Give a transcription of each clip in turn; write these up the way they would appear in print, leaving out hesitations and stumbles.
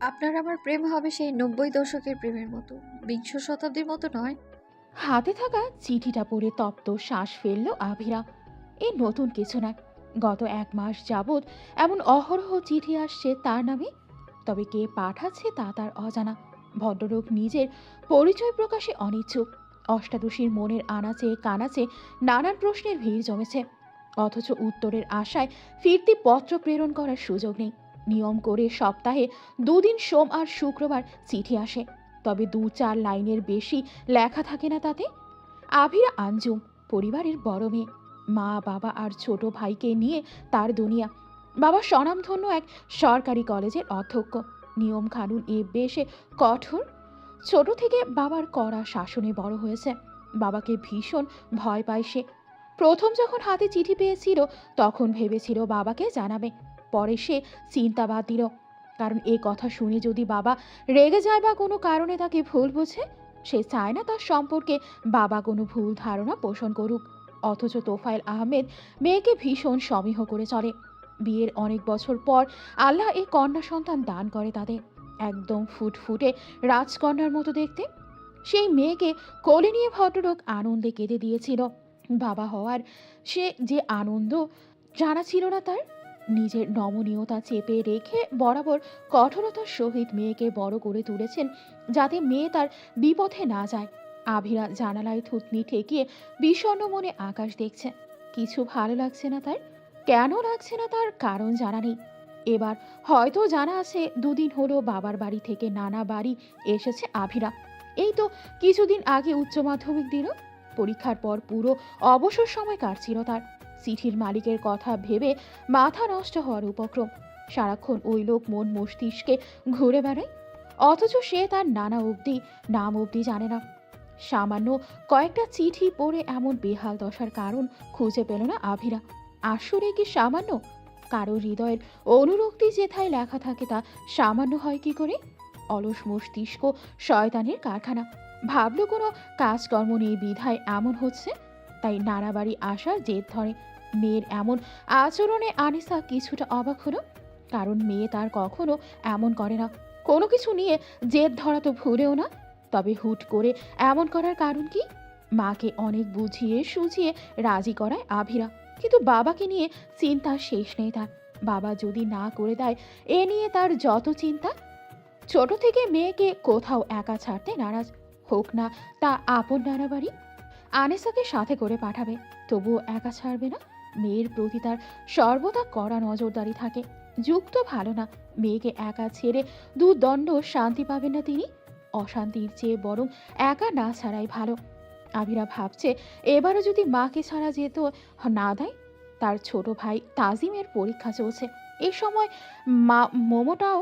আপনার আমার প্রেম হবে সেই ৯০ দশকের প্রেমের মতো, বিংশ শতাব্দীর মতো নয়। হাতে থাকা চিঠিটা পড়ে তপ্ত শ্বাস ফেলল আভিরা। এ নতুন কিছু নয়। গত ১ মাস যাবৎ এমন অহরহ চিঠি আসছে তার নামে। তবে কে পাঠাচ্ছে তা তার অজানা। ভদ্রলোক নিজের পরিচয় প্রকাশে অনিচ্ছুক। অষ্টাদশীর মনের আনাচে কানাচে নানান প্রশ্নের ভিড় জমেছে, অথচ উত্তরের আশায় ফিরতি পত্র প্রেরণ করার সুযোগ নেই। নিয়ম করে সপ্তাহে দুদিন সোম আর শুক্রবার চিঠি আসে, তবে ২-৪ লাইনের বেশি লেখা থাকে না তাতে। আভিরা আঞ্জুম, পরিবারের বড় মেয়ে। মা বাবা আর ছোট ভাইকে নিয়ে তার দুনিয়া। বাবা স্বনামধন্য এক সরকারি কলেজের অধ্যক্ষ। নিয়ম কানুন এ বেশে কঠোর। ছোট থেকে বাবার কড়া শাসনে বড় হয়েছে। বাবাকে ভীষণ ভয় পায় সে। প্রথম যখন হাতে চিঠি পেয়েছিল তখন ভেবেছিল বাবাকে জানাবে। পরে সে চিন্তা বাদ দিল, কারণ এ কথা শুনে যদি বাবা রেগে যায় বা কোনো কারণে তাকে ভুল বোঝে, সে চায় না তার সম্পর্কে বাবা কোনো ভুল ধারণা পোষণ করুক। অথচ তোফায়েল আহমেদ মেয়েকে ভীষণ সমীহ করে চলে। বিয়ের অনেক বছর পর আল্লাহ এই কন্যা সন্তান দান করে তাদের। একদম ফুটফুটে রাজকন্যার মতো দেখতে। সেই মেয়েকে কোলে নিয়ে ভদ্রলোক আনন্দে কেঁদে দিয়েছিল। বাবা হওয়ার সে যে আনন্দ জানা ছিল না তার। নিজের নমনীয়তা চেপে রেখে বরাবর কঠোরতার সহিত মেয়েকে বড় করে তুলেছেন, যাতে মেয়ে তার বিপথে না যায়। আভিরা জানালায় থুতনি ঠেকিয়ে বিষণ্ণ মনে আকাশ দেখছে। কিছু ভালো লাগছে না তার। কেন লাগছে না তার কারণ জানা নেই। এবার হয়তো জানা আছে, দুদিন হলো বাবার বাড়ি থেকে নানা বাড়ি এসেছে আভিরা। এই তো কিছুদিন আগে উচ্চ মাধ্যমিক দিল। পরীক্ষার পর পুরো অবসর সময় কাটছিল তার। চিঠির মালিকের কথা ভেবে মাথা নষ্ট হওয়ার উপক্রম। সারাক্ষণ ওই লোক মন মস্তিষ্কে ঘুরে বেড়ায়, অথচ সে তার নাম অবধি জানে না। সামান্য কয়েকটা চিঠি পড়ে এমন বেহাল দশার কারণ খুঁজে পেল না আভিরা। আসলে কি সামান্য? কারো হৃদয়ের অনুরক্তি যেথায় লেখা থাকে তা সামান্য হয় কি করে? অলস মস্তিষ্ক শয়তানের কারখানা। ভাবলো কোনো কাজকর্ম নেই বিধায় এমন হচ্ছে, তাই নানা বাড়ি আসার জেদ ধরে। মেয়ের এমন আচরণে আনিসা কিছুটা অবাক হলো, কারণ মেয়ে তার কখনো এমন করে না। কোনো কিছু নিয়ে জেদ ধরা তো ভুলেও না। তবে হুট করে এমন করার কারণ কি? মাকে অনেক বুঝিয়ে সুঝিয়ে রাজি করায় আভিরা, কিন্তু বাবাকে নিয়ে চিন্তা শেষ নেই তার। বাবা যদি না করে দেয়, এ নিয়ে তার যত চিন্তা। ছোট থেকে মেয়েকে কোথাও একা ছাড়তে নারাজ, হোক না তা আপন নানা বাড়ি। আনিসাকে সাথে করে পাঠাবে, তবুও একা ছাড়বে না। মেয়ের প্রতি তার সর্বদা কড়া নজরদারি থাকে। যুগ তো ভালো না, মেয়েকে একা ছেড়ে দুদণ্ড শান্তি পাবেন না তিনি। অশান্তির চেয়ে বরং একা না ছাড়াই ভালো। আবিরা ভাবছে, এবারও যদি মাকে ছাড়া যেত না দেয়। তার ছোট ভাই তাজিমের পরীক্ষা চলছে এই সময়। মা মোমোটাও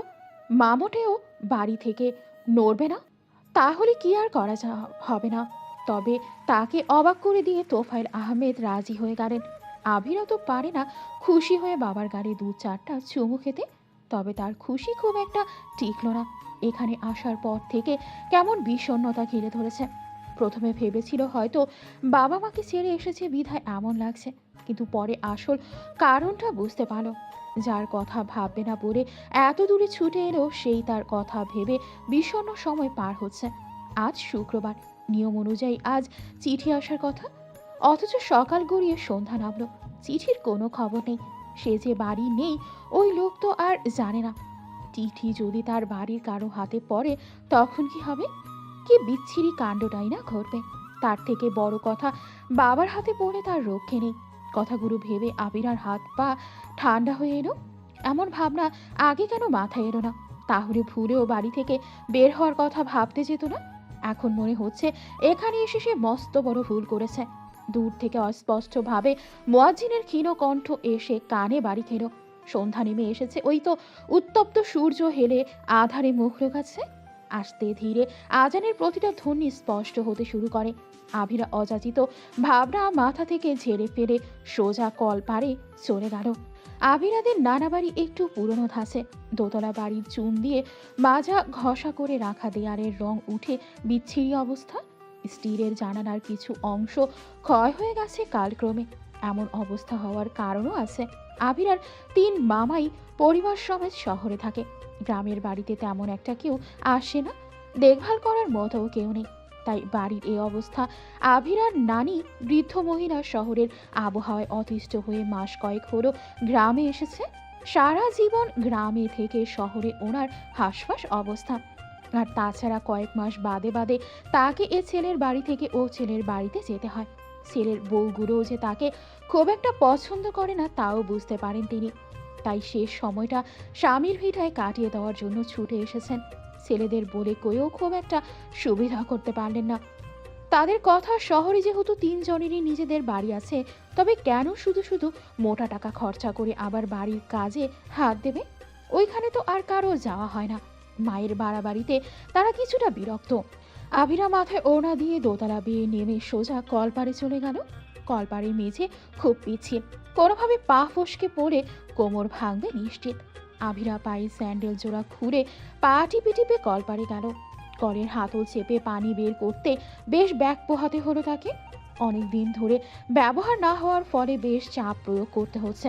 মামোটেও বাড়ি থেকে নড়বে না। তাহলে কি আর করা হবে না। তবে তাকে অবাক করে দিয়ে তোফায়েল আহমেদ রাজি হয়ে গেলেন। আবিরা তো পারে না খুশি হয়ে বাবার গাড়ি ২-৪টা চুমু খেতে। তবে তার খুশি খুব একটা টিকল না। এখানে আসার পর থেকে কেমন বিষণ্ণতা ঘিরে ধরেছে। প্রথমে ভেবেছিল হয়তো বাবা মাকে ছেড়ে এসেছে বিধায় এমন লাগছে, কিন্তু পরে আসল কারণটা বুঝতে পারল। যার কথা ভাববে না বলে এত দূরে ছুটে এলো, সেই তার কথা ভেবে বিষণ্ণ সময় পার হচ্ছে। আজ শুক্রবার, নিয়ম অনুযায়ী আজ চিঠি আসার কথা, অথচ সকাল গড়িয়ে সন্ধ্যা নামলো, চিঠির কোনো খবর নেই। সে যে বাড়ি নেই ওই লোক তো আর জানে না। চিঠি যদি তার বাড়ির কারো হাতে পড়ে তখন কি হবে? কি বিচ্ছিরি কাণ্ডটাই না ঘটবে। তার থেকে বড় কথা, বাবার হাতে পড়ে তার রক্ষে নেই। কথাগুলো ভেবে আবিরার হাত পা ঠান্ডা হয়ে এলো। এমন ভাবনা আগে কেন মাথায় এলো না? তাহলে ভুলেও বাড়ি থেকে বের হওয়ার কথা ভাবতে যেত না। এখন মনে হচ্ছে এখানে এসে সে মস্ত বড় ভুল করেছে। দূর থেকে অস্পষ্টভাবে মুয়াজ্জিনের ক্ষীণ কণ্ঠ এসে কানে বাড়ি খেল। সন্ধ্যা নেমে এসেছে, ওই তো উত্তপ্ত সূর্য হেলে আধারে মুখ লুকাচ্ছে। আস্তে ধীরে আজানের প্রতিটা ধ্বনি স্পষ্ট হতে শুরু করে। আভিরা অযাচিত ভাবনা মাথা থেকে ঝেড়ে ফেলে সোজা কল পারে চলে গেল। আভিরাদের নানা বাড়ি একটু পুরনো ধাঁচে। দোতলা বাড়ির চুন দিয়ে মাজা ঘষা করে রাখা দেয়ালের রং উঠে বিচ্ছিরি অবস্থা। স্টিলের জানালার কিছু অংশ ক্ষয় হয়ে গেছে কালক্রমে। এমন অবস্থা হওয়ার কারণও আছে, আভিরার ৩ মামাই পরিবার সমেত শহরে থাকে। গ্রামের বাড়িতে তেমন একটা কেউ আসে না, দেখভাল করার মতো কেউ নেই। তাই বাড়ির এই অবস্থা। আভিরার নানি বৃদ্ধ মহিলা শহরের আবহাওয়ায় অতিষ্ঠ হয়ে মাস কয়েক হলো গ্রামে এসেছে। সারা জীবন গ্রামে থেকে শহরে ওনার হাঁসফাঁস অবস্থা। আর তাছাড়া কয়েক মাস বাদে বাদে তাকে এ ছেলের বাড়ি থেকে ও ছেলের বাড়িতে যেতে হয়। ছেলের বউগুলোও যে তাকে খুব একটা পছন্দ করে না তাও বুঝতে পারেন তিনি। তাই শেষ সময়টা স্বামীর ভিটায় কাটিয়ে দেওয়ার জন্য ছুটে এসেছেন। ছেলেদের বলে কয়েও খুব একটা সুবিধা করতে পারলেন না। তাদের কথা, শহরে যেহেতু তিনজনেরই নিজেদের বাড়ি আছে, তবে কেন শুধু শুধু মোটা টাকা খরচা করে আবার বাড়ির কাজে হাত দেবে? ওইখানে তো আর কারো যাওয়া হয় না। মায়ের বাড়াবাড়িতে তারা কিছুটা বিরক্ত। আভিরা মাথায় ওড়না দিয়ে দোতলা বেয়ে নেমে সোজা কলপাড়ে চলে গেল। কলপাড়ে মেঝে খুব পিচ্ছিল, কোনোভাবে পা ফসকে পড়ে কোমর ভাঙবে নিশ্চিত। আভিরা পায়ে স্যান্ডেল জোড়া খুঁড়ে পা টিপে টিপে কলপাড়ে গেল। কলের হাতল চেপে পানি বের করতে বেশ ব্যাক পোহাতে হলো তাকে। অনেক দিন ধরে ব্যবহার না হওয়ার ফলে বেশ চাপ প্রয়োগ করতে হচ্ছে।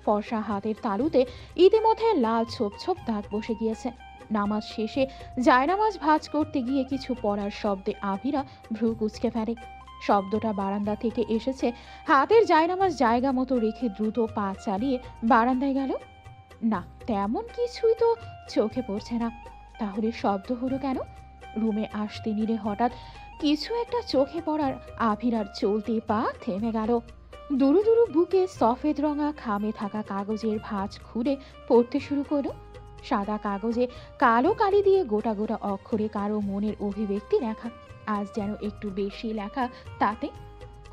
ফর্সা হাতের তালুতে ইতিমধ্যে লাল ছোপ ছোপ দাগ বসে গিয়েছে। নামাজ শেষে জায়নামাজ ভাঁজ করতে গিয়ে কিছু পড়ার শব্দে আভিরা ভ্রু কুঁচকে ফেলে। শব্দটা বারান্দা থেকে এসেছে। হাতের জায়নামাজ জায়গা মতো রেখে দ্রুত পা চালিয়ে বারান্দায় গেল। না, তেমন কিছুই তো চোখে পড়ছে না। তাহলে শব্দ হলো কেন? রুমে আসতে নিলে হঠাৎ কিছু একটা চোখে পড়ার আভিরার চলতে পা থেমে গেল। দুরু দুরু বুকে সফেদ রঙা খামে থাকা কাগজের ভাঁজ খুলে পড়তে শুরু করলো। সাদা কাগজে কালো কালি দিয়ে গোটা গোটা অক্ষরে কারো মনের অভিব্যক্তি লেখা। আজ যেন একটু বেশি লেখা তাতে।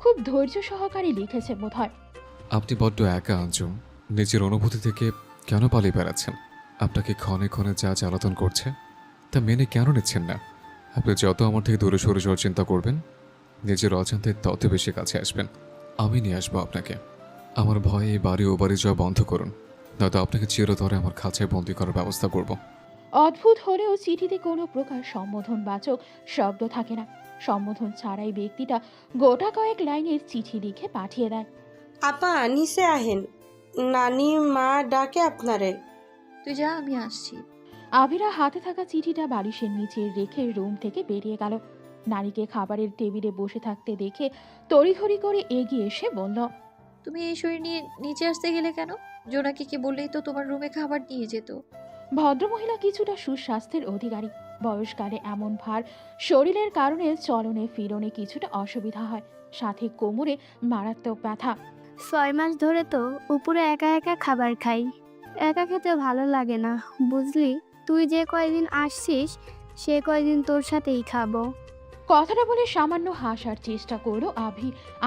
খুব ধৈর্য সহকারে লিখেছে বোধহয়। আপনি বড্ড একা আঞ্জুম। নিজের অনুভূতি থেকে কেন পালিয়ে বেড়াচ্ছেন? আপনাকে ক্ষণে ক্ষণে যা জ্বালাতন করছে তা মেনে কেন নিচ্ছেন না? আপনি যত আমার থেকে দূরে সরে যাওয়ার চিন্তা করবেন, নিজের অজান্তে তত বেশি কাছে আসবেন। আমি নিয়ে আসবো আপনাকে। আমার ভয়ে এই বাড়ি ও বাড়ি যাওয়া বন্ধ করুন, নয়তো আপনাকে চিরতরে আমার খাঁচায় বন্দি করার ব্যবস্থা করব। অদ্ভুত হলেও চিঠিতে কোনো প্রকার সম্বোধনবাচক শব্দ থাকে না। সম্বোধন ছাড়াই ব্যক্তিটা গোটা কয়েক লাইনের চিঠি লিখে পাঠিয়ে দেয়। আপা নিচে আহেন, নানি মা ডাকে আপনারে। তুই যা, আমি আসছি। আভিরা হাতে থাকা চিঠিটা বালিশের নিচে রেখে রুম থেকে বেরিয়ে গেল। নারীকে খাবারের টেবিলে বসে থাকতে দেখে তড়িঘড়ি করে এগিয়ে এসে বলল, তুমি এই শরীর নিয়ে নিচে আসতে গেলে কেন? জোনাকিকে বললেই তো তোমার রুমে খাবার নিয়ে যেত। ভদ্রমহিলা কিছুটা সুস্বাস্থ্যের অধিকারী। বয়সকালে এমন ভার শরীরের কারণে চলনে ফিরনে কিছুটা অসুবিধা হয়, সাথে কোমরে মারাত্মক ব্যথা। 6 মাস ধরে তো উপরে একা একা খাবার খাই। একা খেতে ভালো লাগে না, বুঝলি? তুই যে কয়দিন আসছিস সে কয়দিন তোর সাথেই খাবো। কথাটা বলে সামান্য হাসার চেষ্টা করলো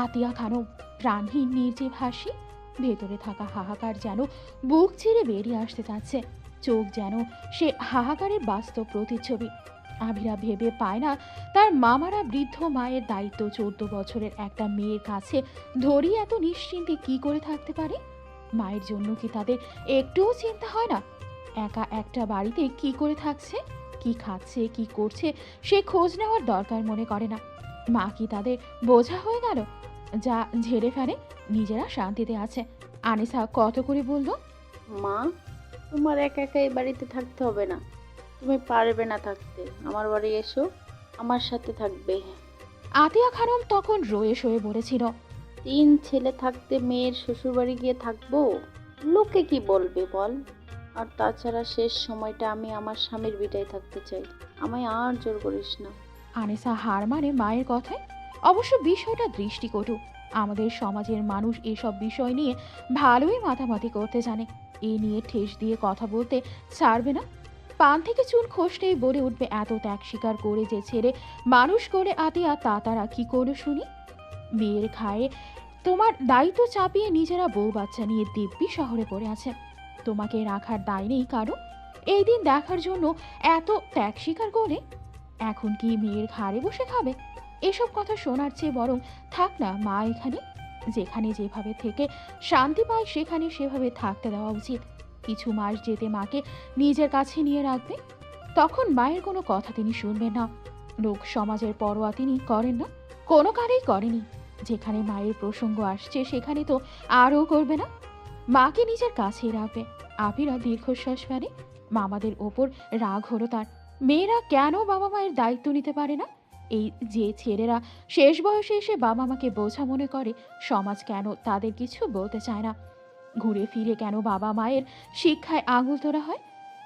আতিয়া খানম। প্রাণহীন নির্জীব হাসি। ভেতরে থাকা হাহাকার যেন বুক ছিঁড়ে বেরিয়ে আসতে চাচ্ছে। চোখ যেন সে হাহাকারের বাস্তব প্রতিচ্ছবি। আভিরা ভেবে পায় না তার মামারা বৃদ্ধ মায়ের দায়িত্ব 14 বছরের একটা মেয়ের কাছে ধরিয়ে এত নিশ্চিন্তে কি করে থাকতে পারে। মায়ের জন্য কি তাদের একটুও চিন্তা হয় না? একা একটা বাড়িতে কি করে থাকছে, কি খাচ্ছে, কি করছে সে খোঁজ নেওয়ার দরকার মনে করে না। মা কি তাদের বোঝা হয়ে গেল? যা ঝেড়ে ফেলে, নিজেরা শান্তিতে আছে। আনিসা কত করে বলল, মা, তোমার একা একা এই বাড়িতে থাকতে হবে না। তুমি পারবে না থাকতে, আমার বাড়ি এসো, আমার সাথে থাকবে। আতিয়া খানম তখন রয়ে শয়ে বলেছিল, 3 ছেলে থাকতে মেয়ের শ্বশুর বাড়ি গিয়ে থাকবো? লোকে কি বলবে বল? আর তাছাড়া শেষ সময়টা আমি আমার স্বামীর বিটায় থাকতে চাই। আমায় আর জোর করিস না। আনিসা হার মানে মায়ের কথায়। অবশ্য বিষয়টা দৃষ্টিকটু। আমাদের সমাজের মানুষ এসব বিষয় নিয়ে ভালোই মাথামাতি করতে জানে। এই নিয়ে ঠেস দিয়ে কথা বলতে ছাড়বে না। পান থেকে চুন খসলেই বলে উঠবে, এত ত্যাগ স্বীকার করে যে ছেলে মানুষ করে আতিয়া তা তারা কি করলো শুনি? মেয়ের খায়ে তোমার দায়িত্ব চাপিয়ে নিজেরা বউ বাচ্চা নিয়ে দিব্যি শহরে পড়ে আছে। তোমাকে রাখার দায় নেই কারো। এই দিন দেখার জন্য এত ত্যাগ স্বীকার করে এখন কি মেয়ের ঘাড়ে বসে খাবে? এসব কথা শোনার চেয়ে বরং থাক না মা এখানে। যেখানে যেভাবে থেকে শান্তি পায় সেখানে সেভাবে থাকতে দেওয়া উচিত। কিছু মাস যেতে মাকে নিজের কাছে নিয়ে রাখবে। তখন মায়ের কোনো কথা তিনি শুনবেন না। লোক সমাজের পরোয়া তিনি করেন না, কোনো কালেই করেনি। যেখানে মায়ের প্রসঙ্গ আসছে সেখানে তো আরও করবে না। মাকে নিজের কাছেই রাখবে। আভিরা দীর্ঘশ্বাস ফেলে। মামাদের ওপর রাগ হলো তার। মেয়েরা কেন বাবা মায়ের দায়িত্ব নিতে পারে না? এই যে ছেলেরা শেষ বয়সে এসে বাবা মাকে বোঝা মনে করে, সমাজ কেন তাদের কিছু বলতে চায় না? ঘুরে ফিরে কেন বাবা মায়ের শিক্ষায় আঙুল তোলা হয়?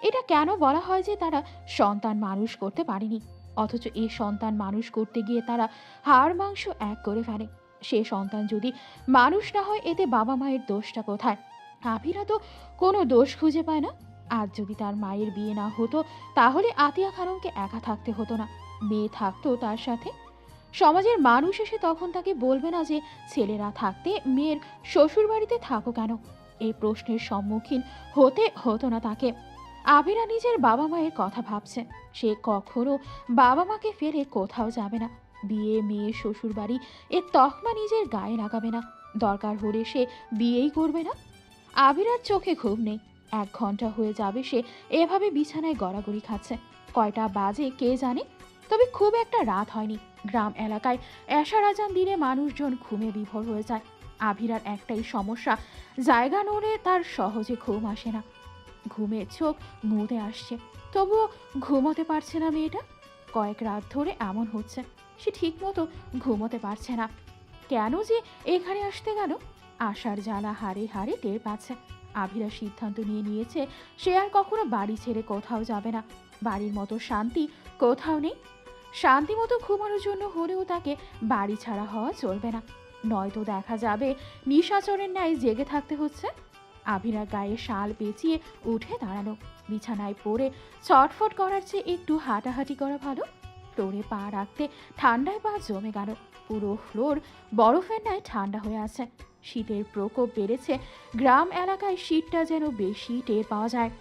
এটা কেন বলা হয় যে তারা সন্তান মানুষ করতে পারেনি, অথচ এই সন্তান মানুষ করতে গিয়ে তারা হাড় মাংস এক করে ফেলে? সে সন্তান যদি মানুষ না হয়, এতে বাবা মায়ের দোষটা কোথায়? আবিরা তো কোনো দোষ খুঁজে পায় না। আজ যদি তার মায়ের বিয়ে না হতো, তাহলে আতিয়া খানমকে একা থাকতে হতো না, মেয়ে থাকতো তার সাথে। সমাজের মানুষ এসে তখন তাকে বলবে না যে ছেলেরা থাকতে মেয়ের শ্বশুর বাড়িতে থাকো কেন? এই প্রশ্নের সম্মুখীন হতে হতো না তাকে। আবিরা নিজের বাবা মায়ের কথা ভাবছে। সে কখনো বাবা মাকে ফেলে কোথাও যাবে না। বিয়ে, মেয়ে, শ্বশুর বাড়ি, এর তকমা নিজের গায়ে লাগাবে না। দরকার হলে সে বিয়েই করবে না। আবিরার চোখে ঘুম নেই। 1 ঘন্টা হয়ে যাবে সে এভাবে বিছানায় গড়াগড়ি খাচ্ছে। কয়টা বাজে কে জানে, তবে খুব একটা রাত হয়নি। গ্রাম এলাকায় এশার আজান দিলে মানুষজন ঘুমে বিভোর হয়ে যায়। আবিরার একটাই সমস্যা, জায়গা নড়ে তার সহজে ঘুম আসে না। ঘুমের চোখ মুদে আসছে, তবুও ঘুমোতে পারছে না মেয়েটা। কয়েক রাত ধরে এমন হচ্ছে, সে ঠিক মতো ঘুমোতে পারছে না। কেন যে এখানে আসতে গেল? আশার জ্বালা হাড়ে হাড়ে টের পাচ্ছে। আবিরা সিদ্ধান্ত নিয়েছে সে আর কখনো বাড়ি ছেড়ে কোথাও যাবে না। বাড়ির মতো শান্তি কোথাও নেই। শান্তি মতো ঘুমানোর জন্য হলেও তাকে বাড়ি ছাড়া হওয়া চলবে না, নয়তো দেখা যাবে নিশাচরের ন্যায় জেগে থাকতে হচ্ছে। আবিরা গায়ে শাল পেঁচিয়ে উঠে দাঁড়ালো। বিছানায় পড়ে ছটফট করার চেয়ে একটু হাঁটাহাঁটি করা ভালো। ফ্লোরে পা রাখতে ঠান্ডায় পা জমে গেল। পুরো ফ্লোর বরফের ন্যায় ঠান্ডা হয়ে আছে। শীতের প্রকোপ বেড়েছে। গ্রাম এলাকায় শীতটা যেন বেশি টের পাওয়া যায়,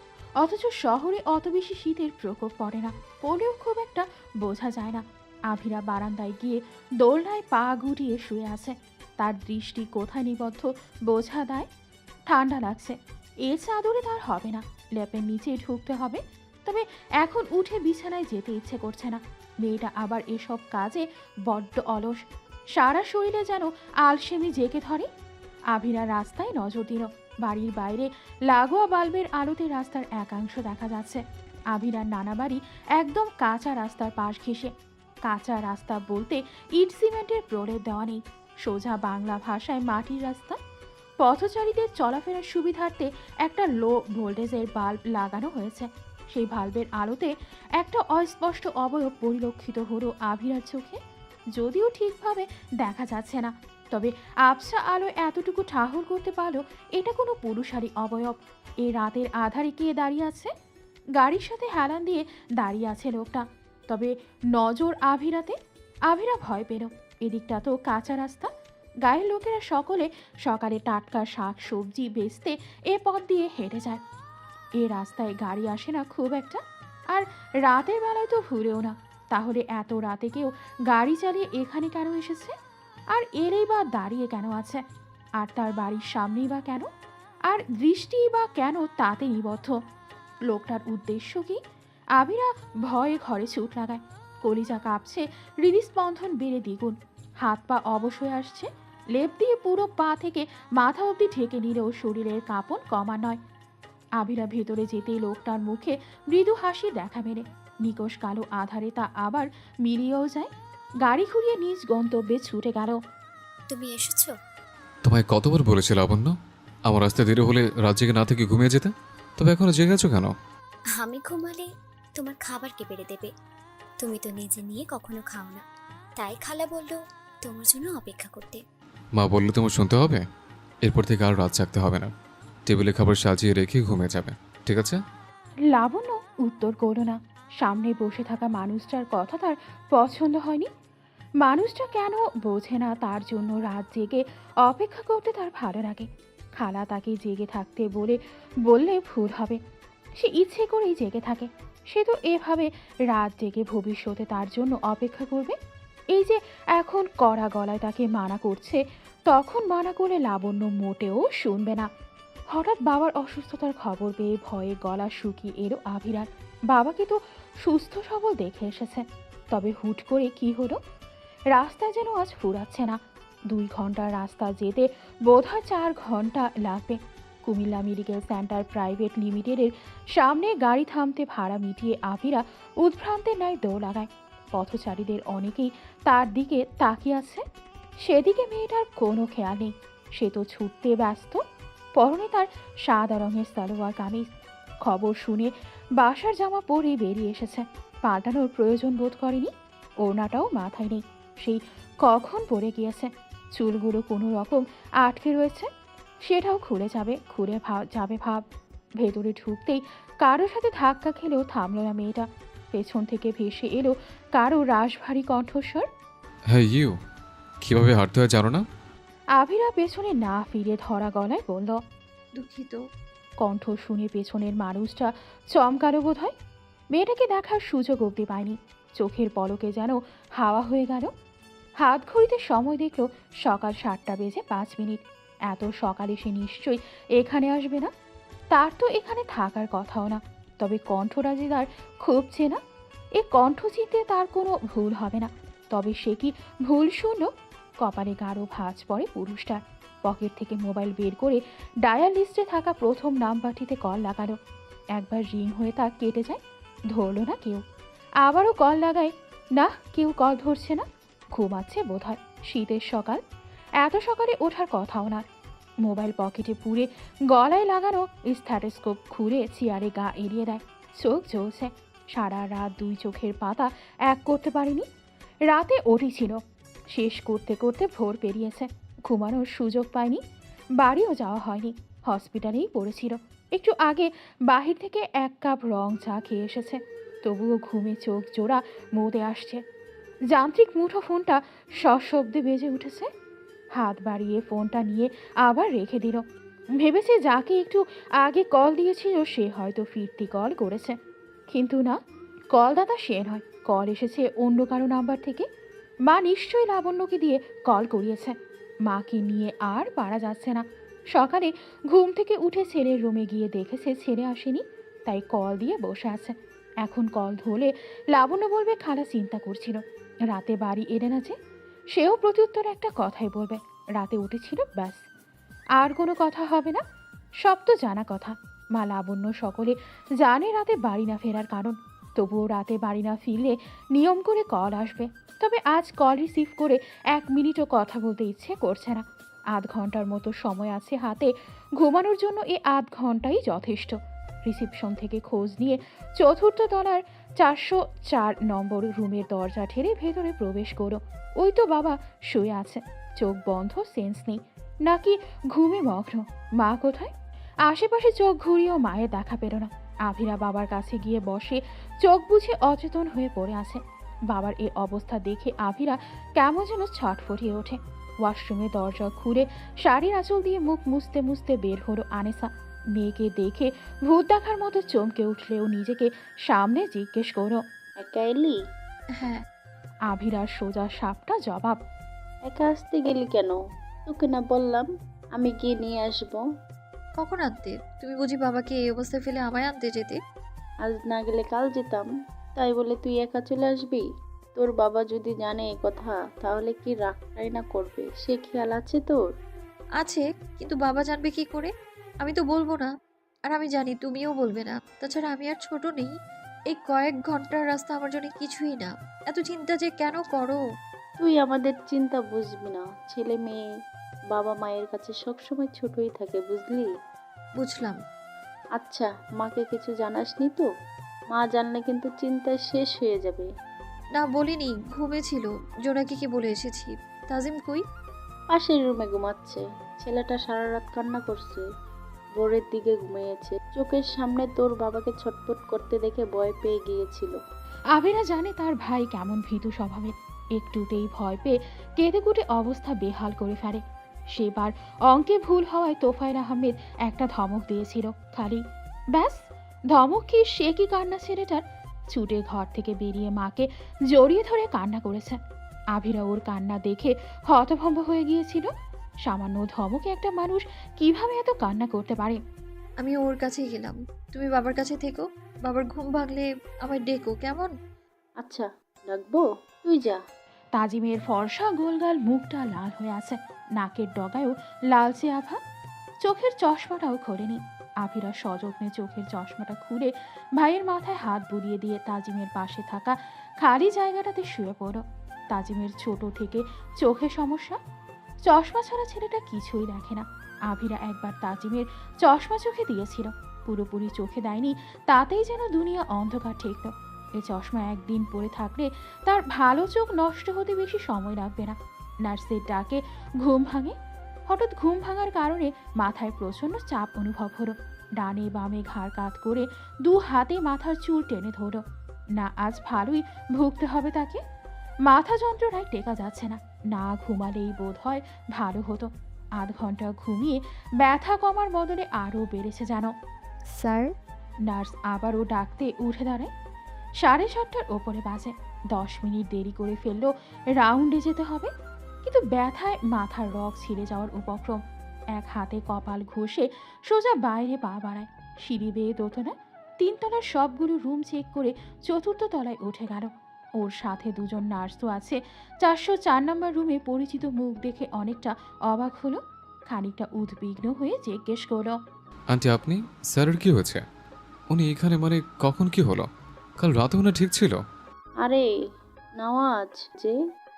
অথচ শহরে অত বেশি শীতের প্রকোপ পড়ে না, পড়লেও খুব একটা বোঝা যায় না। আবিরা বারান্দায় গিয়ে দোলনায় পা গুটিয়ে শুয়ে আছে। তার দৃষ্টি কোথায় নিবদ্ধ বোঝা দেয়। ঠান্ডা লাগছে, এ চাদরে তার হবে না, ল্যাপের নিচে ঢুকতে হবে। তবে এখন উঠে বিছানায় যেতে ইচ্ছে করছে না। মেয়েটা আবার এসব কাজে বড্ড অলস, সারা শরীরে যেন আলসেমি জেগে ধরে। আবিরা রাস্তায় নজর দিল। বাড়ির বাইরে লাগোয়া বাল্বের আলোতে রাস্তার একাংশ দেখা যাচ্ছে। আবিরার নানা বাড়ি একদম কাঁচা রাস্তার পাশ ঘেঁষে। কাঁচা রাস্তা বলতে ইট সিমেন্টের প্রলেপ দেওয়া নেই, সোজা বাংলা ভাষায় মাটির রাস্তা। পথচারীদের চলাফেরার সুবিধার্থে একটা লো ভোল্টেজের বাল্ব লাগানো হয়েছে। সেই বাল্বের আলোতে একটা অস্পষ্ট অবয়ব পরিলক্ষিত হলো আবিরার চোখে। যদিও ঠিকভাবে দেখা যাচ্ছে না, তবে আবছা আলো এতটুকু ঠাহর করতে পারলো এটা কোনো পুরুষারী অবয়ব। এই রাতের আধারে কে দাঁড়িয়ে আছে? গাড়ির সাথে হেলান দিয়ে দাঁড়িয়ে আছে লোকটা। তবে নজর আবিরাতে। আবিরা ভয় পেল। এদিকটা তো কাঁচা রাস্তা, গায়ের লোকেরা সকলে সকালে টাটকা শাক সবজি বেচতে এ পথ দিয়ে হেঁটে যায়। এ রাস্তায় গাড়ি আসে না খুব একটা, আর রাতের বেলায় তো ভুলেও না। তাহলে এত রাতে কেউ গাড়ি চালিয়ে এখানে কেন এসেছে? আর এলেই বা দাঁড়িয়ে কেন আছে? আর তার বাড়ির সামনেই বা কেন? আর দৃষ্টিই বা কেন তাতে নিবদ্ধ? লোকটার উদ্দেশ্য কি? আবিরা ভয়ে ঘরে ছুট লাগায়। কলিজা কাঁপছে, হৃদস্পন্দন বেড়ে দ্বিগুণ। হাত পা অবশ হয়ে আসছে। লেপ দিয়ে পুরো পা থেকে মাথা অবধি ঢেকে নিলেও শরীরের কাঁপন কমা নয়। আবিরা ভেতরে যেতেই লোকটার মুখে মৃদু হাসি দেখা মেলে। নিকোষ কালো আধারে তা আবার মিলিয়েও যায়। গাড়ি ঘুরিয়ে নিজ গন্তব্যে ছুটে গেল। তুমি এসেছো? তোমায় কতবার বলেছি লাবণ্য, আমার রাস্তায় দেরি হলে রাত জেগে না থেকে ঘুমিয়ে যেতে, তবে এখনো জেগে আছো কেন? আমি ঘুমালে তোমার খাবার কে বেড়ে দেবে? তুমি তো নিজে নিয়ে কখনো খাও না, তাই খালা বললো তোমার জন্য অপেক্ষা করতে। মা বললে তোমার শুনতে হবে। এরপর থেকে আর রাত জাগতে হবে না, টেবিলে খাবার সাজিয়ে রেখে ঘুমিয়ে যাবে, ঠিক আছে? লাবণ্য উত্তর করল না। সামনে বসে থাকা মানুষটার কথা তার পছন্দ হয়নি। মানুষটা কেন বোঝে না তার জন্য রাত জেগে অপেক্ষা করতে তার ভালো লাগে। খালা তাকে জেগে থাকতে বললে ভুল হবে। সে ইচ্ছে করেই জেগে থাকে। সে তো এভাবে রাত জেগে ভবিষ্যতে তার জন্য অপেক্ষা করবে। এই যে এখন কড়া গলায় তাকে মানা করছে, তখন মানা করলে লাবণ্য মোটেও শুনবে না। হঠাৎ বাবার অসুস্থতার খবর পেয়ে ভয়ে গলা শুকিয়ে এলো আবিরার। বাবাকে তো সুস্থ সবল দেখে এসেছে, তবে হুট করে কি হলো? রাস্তা যেন আজ ফুরাচ্ছে না। 2 ঘন্টার রাস্তা যেতে বোধহয় 4 ঘন্টা লাগবে। কুমিল্লা মেডিকেল সেন্টার প্রাইভেট লিমিটেডের সামনে গাড়ি থামতে ভাড়া মিটিয়ে আবিরা উদ্ভ্রান্তের ন্যায় দৌড় লাগায়। পথচারীদের অনেকেই তার দিকে তাকিয়ে আছে। সেদিকে মেয়েটার কোনো খেয়াল নেই, সে তো ছুটতে ব্যস্ত। পরনে তার সাদা রঙের সালোয়ার কামিজ। খবর শুনে বাসার জামা পরে বেরিয়ে এসেছে, পাল্টানোর প্রয়োজন বোধ করেনি। ওড়নাটাও মাথায় নেই, সেই কখন পড়ে গিয়েছে। চুলগুলো কোনো রকম আটকে রয়েছে, সেটাও খুলে যাবে যাবে ভাব। ভেতরে ঢুকতেই কারোর সাথে ধাক্কা খেলেও থামল না মেয়েটা। পেছন থেকে ভেসে এলো কারো রাশভারী কণ্ঠস্বর। হ্যাঁ ইউ, কিভাবে হাঁটতে হয় জানো না? আবিরা পেছনে না ফিরে ধরা গলায় বলল। দুঃখিত। কণ্ঠ শুনে পেছনের মানুষটা চমকালো বোধ হয়। মেয়েটাকে দেখার সুযোগ অবধি পায়নি, চোখের পলকে যেন হাওয়া হয়ে গেল। হাত ঘড়িতে সময় দেখল সকাল 7:05। এত সকালে সে নিশ্চয়ই এখানে আসবে না, তার তো এখানে থাকার কথাও না। তবে কণ্ঠটা যে তার খুব চেনা, এ কণ্ঠ চিনতে তার কোনো ভুল হবে না। তবে সে কি ভুল শুনল? কপালে গাঢ় ভাঁজ পড়ে পুরুষটার। পকেট থেকে মোবাইল বের করে ডায়াল লিস্টে থাকা প্রথম নাম্বারটিতে কল লাগালো। একবার রিং হয়ে তা কেটে যায়, ধরল না কেউ। আবারও কল লাগায়, না কেউ কল ধরছে না। ঘুমাচ্ছে বোধহয়, শীতের সকাল, এত সকালে ওঠার কথাও না। মোবাইল পকেটে পুরে গলায় লাগানো স্ট্যাথোস্কোপ খুলে চেয়ারে গা এড়িয়ে দেয়। চোখ জ্বলছে, সারা রাত দুই চোখের পাতা এক করতে পারেনি। রাতে ওটি ছিল, শেষ করতে করতে ভোর পেরিয়েছে। ঘুমানোর সুযোগ পায়নি, বাড়িও যাওয়া হয়নি, হসপিটালেই পড়েছিল। একটু আগে বাহির থেকে 1 কাপ রং চা খেয়ে এসেছে, তবুও ঘুমে চোখ জোড়া মুদে আসছে। যান্ত্রিক মুঠো ফোনটা সশব্দে বেজে উঠেছে। হাত বাড়িয়ে ফোনটা নিয়ে আবার রেখে দিল। ভেবেছে যাকে একটু আগে কল দিয়েছিল সে হয়তো ফিরতি কল করেছে, কিন্তু না, কলদাতা সে নয়। কল এসেছে অন্য কারো নাম্বার থেকে। মা নিশ্চয়ই লাবণ্যকে দিয়ে কল করিয়েছে। মাকে নিয়ে আর পারা যাচ্ছে না। সকালে ঘুম থেকে উঠে ছেলের রুমে গিয়ে দেখেছে ছেলে আসেনি, তাই কল দিয়ে বসে আছে। এখন কল ধরলে লাবণ্য বলবে খালা চিন্তা করছিল, রাতে বাড়ি এলে না যে। সেও প্রত্যুত্তরে একটা কথাই বলবে, রাতে উঠেছিল, ব্যাস। আর কোনো কথা হবে না, সব তো জানা কথা। মা লাবণ্য সকলে জানে রাতে বাড়ি না ফেরার কারণ। তবুও রাতে বাড়ি না ফিরলে নিয়ম করে কল আসবে। তবে আজ কল রিসিভ করে 1 মিনিটও কথা বলতে ইচ্ছে করছে না। 0.5 ঘন্টার মতো সময় আছে হাতে, ঘুমানোর জন্য এই 0.5 ঘন্টাই যথেষ্ট। রিসিপশন থেকে খোঁজ নিয়ে 4র্থ তলার 404 নম্বর রুমের দরজা ঠেলে ভেতরে প্রবেশ করো। ওই তো বাবা শুয়ে আছে, চোখ বন্ধ, সেন্স নেই, নাকি ঘুমে মগ্ন। মা কোথায়? আশেপাশে চোখ ঘুরিয়েও মায়ের দেখা পেল না। আভিরা বাবার কাছে গিয়ে বসে, চোখ বুঝে অচেতন হয়ে পড়ে আছে। বাবার এই অবস্থা দেখে আভিরা কেমন যেন ছটফটিয়ে ওঠে। ওয়াশরুমে দরজা খুলে শাড়ির আঁচল দিয়ে মুখ মুছতে মুছতে বের হলো আনেসা। মেয়েকে দেখে ভূত দেখার মতো চমকে উঠলেও নিজেকে সামনে জিজ্ঞেস করো, একা এলি? হ্যাঁ। আভিরার সোজা সাপটা জবাব। একা আসতে গেলি কেন? তোকে না বললাম আমি গিয়ে নিয়ে আসবো? কখন আনতে? তুমি বুঝি বাবাকে এই অবস্থায় ফেলে আমায় আনতে যেতে? আজ না গেলে কাল যেতাম, তাই বলে তুই একা চলে আসবি? তোর বাবা যদি জানে এ কথা তাহলে কি রাগটাই না করবে, সে খেয়াল আছে তোর? আছে, কিন্তু বাবা জানবে কি করে? আমি তো বলবো না, আর আমি জানি তুমিও বলবে না। তাছাড়া আমি আর ছোট নেই, এই কয়েক ঘন্টার রাস্তা আমার জন্য কিছুই না। এত চিন্তা যে কেন করো? তুই আমাদের চিন্তা বুঝবি না, ছেলে মেয়ে বাবা মায়ের কাছে সবসময় ছোটই থাকে, বুঝলি? বুঝলাম। আচ্ছা, মাকে কিছু জানাসনি তো? মা জানলে কিন্তু চিন্তায় শেষ হয়ে যাবে। না বলিনি, ঘুমেছিল। জোনাকিকে বলে এসেছি। তাজিম কই? পাশের রুমে ঘুমাচ্ছে। ছেলেটা সারা রাত কান্না করছে, ভোরের দিকে ঘুমিয়েছে। চোখের সামনে তোর বাবাকে ছটফট করতে দেখে ভয় পেয়ে গিয়েছিল। আবিরা জানে তার ভাই কেমন ভীতু স্বভাবের। একটুতেই ভয় পেয়ে কেঁদে কুটে অবস্থা বেহাল করে ফেলে। সেবার অঙ্কে ভুল হওয়ায় তোফায়েল আহমেদ একটা ধমক দিয়েছিল, খালি ব্যাস। ধমক কি সে কি কান্না ছেলেটার! ছুটে ঘর থেকে বেরিয়ে মাকে জড়িয়ে ধরে কান্না করেছে। আভিরা ওর কান্না দেখে হতভম্ব হয়ে গিয়েছিল। সামান্য ধমকে একটা মানুষ কিভাবে এত কান্না করতে পারে! আমি ওর কাছেই গেলাম, তুমি বাবার কাছে থেকো। বাবার ঘুম ভাঙলে আমায় ডেকো, কেমন? আচ্ছা, ডাকবো? তুই যা। তাজিমের ফর্সা গোলগাল মুখটা লাল হয়ে আছে, নাকের ডগায়ও লালচে আভা। চোখের চশমাটাও খোলেনি। আভিরা সযত্নে চোখের চশমাটা খুলে ভাইয়ের মাথায় হাত বুলিয়ে দিয়ে তাজিমের পাশে থাকা খালি জায়গাটাতে শুয়ে পড়ল। তাজিমের ছোট থেকে চোখে সমস্যা, চশমা ছাড়া ছেলেটা কিছুই দেখে না। আভিরা একবার তাজিমের চশমা চোখে দিয়েছিল, পুরোপুরি চোখে দেয়নি, তাতেই যেন দুনিয়া অন্ধকার ঠেকল। এই চশমা একদিন পরে থাকলে তার ভালো চোখ নষ্ট হতে বেশি সময় লাগবে না। নার্সের ডাকে ঘুম ভাঙে। হঠাৎ ঘুম ভাঙার কারণে মাথায় প্রচণ্ড চাপ অনুভব হলো। ডানে বামে ঘাড় কাত করে দু হাতে মাথার চুল টেনে ধরল। না, আজ ভালোই ভুগতে হবে তাকে। মাথা যন্ত্রণায় টেকা যাচ্ছে না। না ঘুমালেই বোধ হয় ভালো হতো। আধ ঘন্টা ঘুমিয়ে ব্যথা কমার বদলে আরও বেড়েছে জানো। স্যার, নার্স আবারও ডাকতে উঠে দাঁড়ায়। 7:30টার ওপরে বাজে। 10 মিনিট দেরি করে ফেললেও রাউন্ডে যেতে হবে, কিন্তু ব্যথায় মাথার রগ ছিঁড়ে যাওয়ার উপক্রম। এক হাতে কপাল ঘষে সোজা বাইরে পা বাড়ায়। সিঁড়ি বেয়ে দোতলা 3 তলার সবগুলো রুম চেক করে 4র্থ তলায় উঠে গেল। ওর সাথে দুজন নার্সও আছে। 404 নম্বর রুমে পরিচিত মুখ দেখে অনেকটা অবাক হলো। খানিকটা উদ্বিগ্ন হয়ে জিজ্ঞেস করলো, আন্টি আপনি? স্যারের কি হয়েছে? উনি এখানে মানে কখন কি হলো? কাল রাতে উনি ঠিক ছিল? আরে নওয়াজ যে,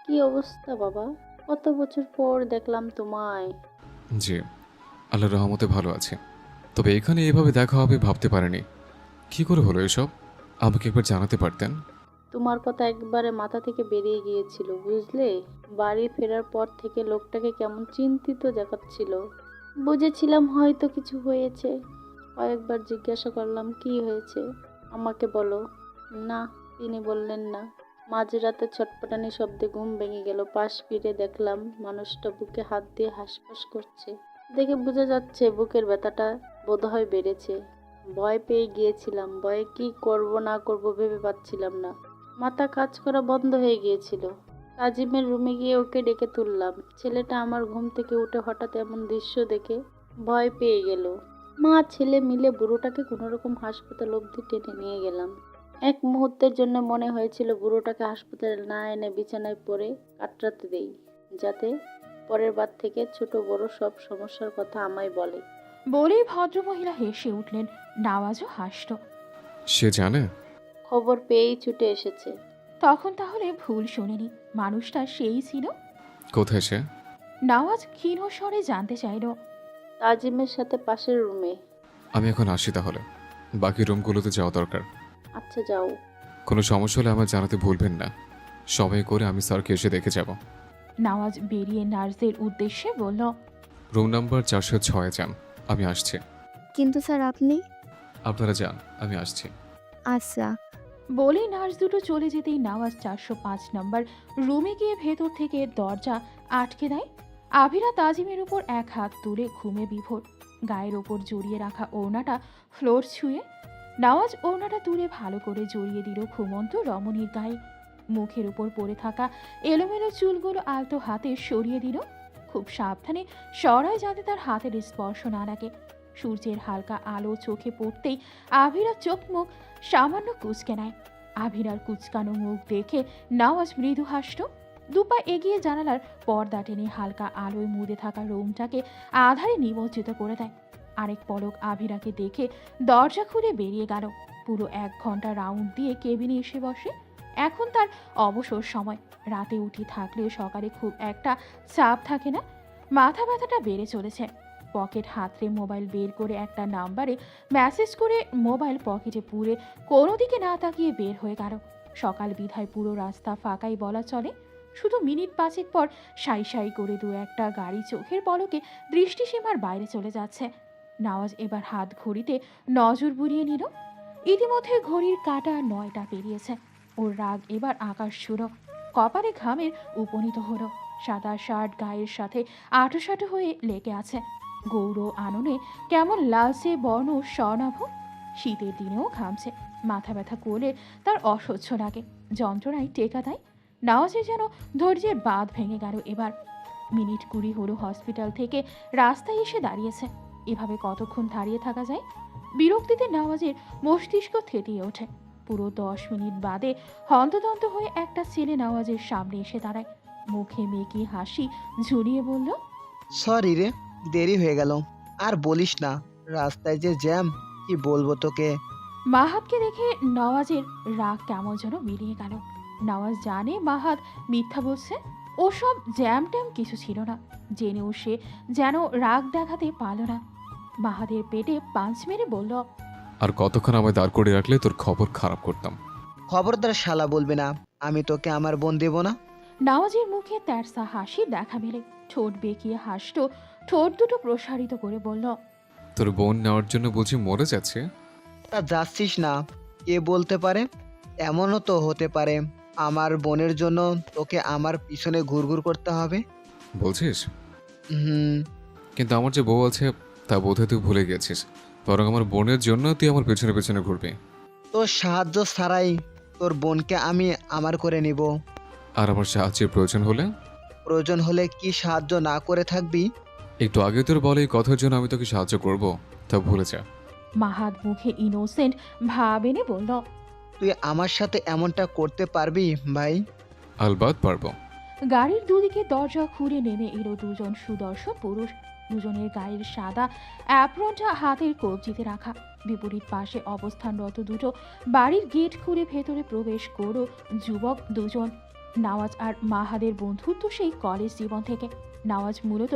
কি অবস্থা বাবা? কত বছর পর দেখলাম তোমায়। জি, আল্লাহর রহমতে ভালো আছে। তবে এখানে এভাবে দেখা হবে ভাবতে পারেনি। কি করে হলো এসব? আমাকে একবার জানাতে পারতেন। তোমার কথা একবারে মাথা থেকে বেরিয়ে গিয়েছিল বুঝলে। বাড়ি ফেরার পর থেকে লোকটাকে কেমন চিন্তিত দেখাচ্ছিল। বুঝেছিলাম হয়তো কিছু হয়েছে। কয়েকবার জিজ্ঞাসা করলাম কি হয়েছে, আমাকে বলো না। তিনি বললেন না। মাঝরাতে ছটপটানি শব্দে ঘুম ভেঙে গেল। পাশ ফিরে দেখলাম মানুষটা বুকে হাত দিয়ে হাঁসফাঁস করছে। দেখে বোঝা যাচ্ছে বুকের ব্যথাটা বোধহয় বেড়েছে। ভয় পেয়ে গিয়েছিলাম। ভয়ে কি করব না করব ভেবে পাচ্ছিলাম না। মাথা কাজ করা বন্ধ হয়ে গিয়েছিল। তাজিমের রুমে গিয়ে ওকে ডেকে তুললাম। ছেলেটা আমার ঘুম থেকে উঠে হঠাৎ এমন দৃশ্য দেখে ভয় পেয়ে গেল। মা ছেলে মিলে বুড়োটাকে কোনোরকম হাসপাতাল অবধি টেনে নিয়ে গেলাম। এক মুহূর্তের জন্য মনে হয়েছিল বুড়োটাকে হাসপাতালে না এনে বিছানায় পড়ে কাতরাতে দেই, যাতে পরের বার থেকে ছোট বড় সব সমস্যার কথা আমায় বলে। বলেই ভদ্রমহিলা হেসে উঠলেন। নাওয়াজও হাসল। সে জানে? খবর পেয়েই ছুটে এসেছে। তখন তাহলে ভুল শোনেনি, মানুষটা সেই ছিল। কোথায় সে? নাওয়াজ ক্ষীণ স্বরে জানতে চাইল। তাজিমের সাথে পাশের রুমে। আমি এখন আসি তাহলে। বাকি রুমগুলোতে যাওয়া দরকার। আচ্ছা যাও। কোনো সমস্যা হলে আমার জানাতে ভুলবেন না। সময় করে আমি স্যারকে এসে দেখে যাব। নাওয়াজ বেরিয়ে নার্সদের উদ্দেশ্যে বলল, রুম নাম্বার 406 যান, আমি আসছি। কিন্তু স্যার আপনি? আপনারা যান, আমি আসছি। আচ্ছা। বলেই নার্স দুটো চলে যেতেই নাওয়াজ 405 নম্বর রুমে গিয়ে ভেতর থেকে দরজা আটকে দেয়। আভিরা তাজিমের উপর এক হাত তুলে ঘুমে বিভোর। গায়ের ওপর জড়িয়ে রাখা ওড়নাটা ফ্লোর ছুঁয়ে নাওয়াজ ওড়নাটা তুলে ভালো করে জড়িয়ে দিল ঘুমন্ত রমণীর গায়ে। মুখের উপর পড়ে থাকা এলোমেলো চুলগুলো আলতো হাতে সরিয়ে দিল। খুব সাবধানে সরায় যাতে তার হাতের স্পর্শ না লাগে। সূর্যের হালকা আলো চোখে পড়তেই আভিরা চোখ মুখ সামান্য কুঁচকে নেয়। আভিরার কুচকানো মুখ দেখে নাওয়াজ মৃদু হাসল। দুপা এগিয়ে জানালার পর্দা টেনে হালকা আলোয় মুদে থাকা রুমটাকে আধারে নিমজ্জিত করে দেয়। আরেক পলক আভিরাকে দেখে দরজা খুলে বেরিয়ে গেল। পুরো 1 ঘন্টা রাউন্ড দিয়ে কেবিনে এসে বসে। এখন তার অবসর সময়। রাতে উঠে থাকলেও সকালে খুব একটা চাপ থাকে না। মাথা ব্যথাটা বেড়ে চলেছে। পকেট হাতড়ে মোবাইল বের করে একটা নাম্বারে মেসেজ করে মোবাইল পকেটে পুরে কোনো দিকে না তাকিয়ে বের হয়ে গেল। সকাল বিধায় পুরো রাস্তা ফাঁকাই বলা চলে। শুধু মিনিট 5 পর সাই সাই করে 2-1টা গাড়ি চোখের পলকে দৃষ্টিসীমার বাইরে চলে যাচ্ছে। নাওয়াজ এবার হাত ঘড়িতে নজর বুলিয়ে নিল। ইতিমধ্যে ঘড়ির কাঁটা 9টা পেরিয়েছে। ওর রাগ এবার আকাশ ছুঁড়ো। কপালে ঘামের উপনীত হলো। সাদা শার্ট গায়ের সাথে আঁটোসাঁটো হয়ে লেগে আছে। গৌর আননে কেমন লালচে বর্ণ স্বর্ণাভ। শীতের দিনেও ঘামছে। মাথা ব্যথা করলে তার অসহ্য লাগে। যন্ত্রণায় টেকা দেয়। নাওয়াজের যেন ধৈর্যের বাঁধ ভেঙে গেল এবার। মিনিট 20 হলো হসপিটাল থেকে রাস্তায় এসে দাঁড়িয়েছে। এভাবে কতক্ষণ দাঁড়িয়ে থাকা যায়? বিরক্তিতে নাওয়াজের মস্তিষ্ক থেতিয়ে ওঠে। পুরো 10 মিনিট বাদে হন্তদন্ত হয়ে একটা ছেলে নাওয়াজের সামনে এসে দাঁড়ায়। মুখে মেকি হাসি ঝুলিয়ে বলল, সরি রে, দেরি হয়ে গেল। আর বলিস না, রাস্তায় যে জ্যাম, কি বলবো তোকে। মাহাতকে দেখে নওয়াজের রাগ কেমন যেন মিলিয়ে গেল। নওয়াজ জানে মাহাত মিথ্যা বলছে, ওসব জ্যাম ট্যাম কিছু ছিল না। জেনেও সে যেন রাগ দেখাতে পারল না। মাহাদের পেটে পাঁচ মেরে বলল, আর কতক্ষণ আমায় দাঁড় করে রাখলে তোর খবর খারাপ করতাম। খবরদার শালা বলবি না, আমি তোকে আমার বোন দেব না। নওয়াজের মুখে তেরসা হাসি দেখা মেলে, ঠোঁট বেঁকিয়ে হাসতো, ঠোঁট দুটো প্রসারিত করে বলল, তোর বোন নেওয়ার জন্য বুঝি মরে যাচ্ছে? তা যাচ্ছিস না, কে বলতে পারে, এমনও তো হতে পারে আমার বোনের জন্য তোকে আমার পিছনে ঘুরঘুর করতে হবে। বলছিস? হুম। কিন্তু আমার যে বউ আছে তা বোধহয় তুই ভুলে গেছিস। বরং আমার বোনের জন্য তুই আমার পেছনে পেছনে ঘুরবি। তোর সাহায্য ছাড়াই তোর বোনকে আমি আমার করে নিব। আর আমার সাহায্যের প্রয়োজন হলে? প্রয়োজন হলে কি সাহায্য না করে থাকবি? একটু আগে তোর বলে এই কথার জন্য আমি তোকে সাহায্য করব, তা ভুলে যা। মাহাত মুখে ইনোসেন্ট ভাব এনে বলল, তুই আমার সাথে এমনটা করতে পারবি ভাই? আলবাত পারবো। গাড়ির দুদিকে দরজা খুলে নেমে এলো দুজন সুদর্শন পুরুষ। দুজনের গায়ের সাদা অ্যাপ্রনটা হাতের কবজিতে রাখা। বিপরীত পাশে অবস্থানরত দুটো বাড়ির গেট খুলে ভেতরে প্রবেশ করো যুবক দুজন। নওয়াজ আর মাহাদের বন্ধুত্ব সেই কলেজ জীবন থেকে। নওয়াজ মূলত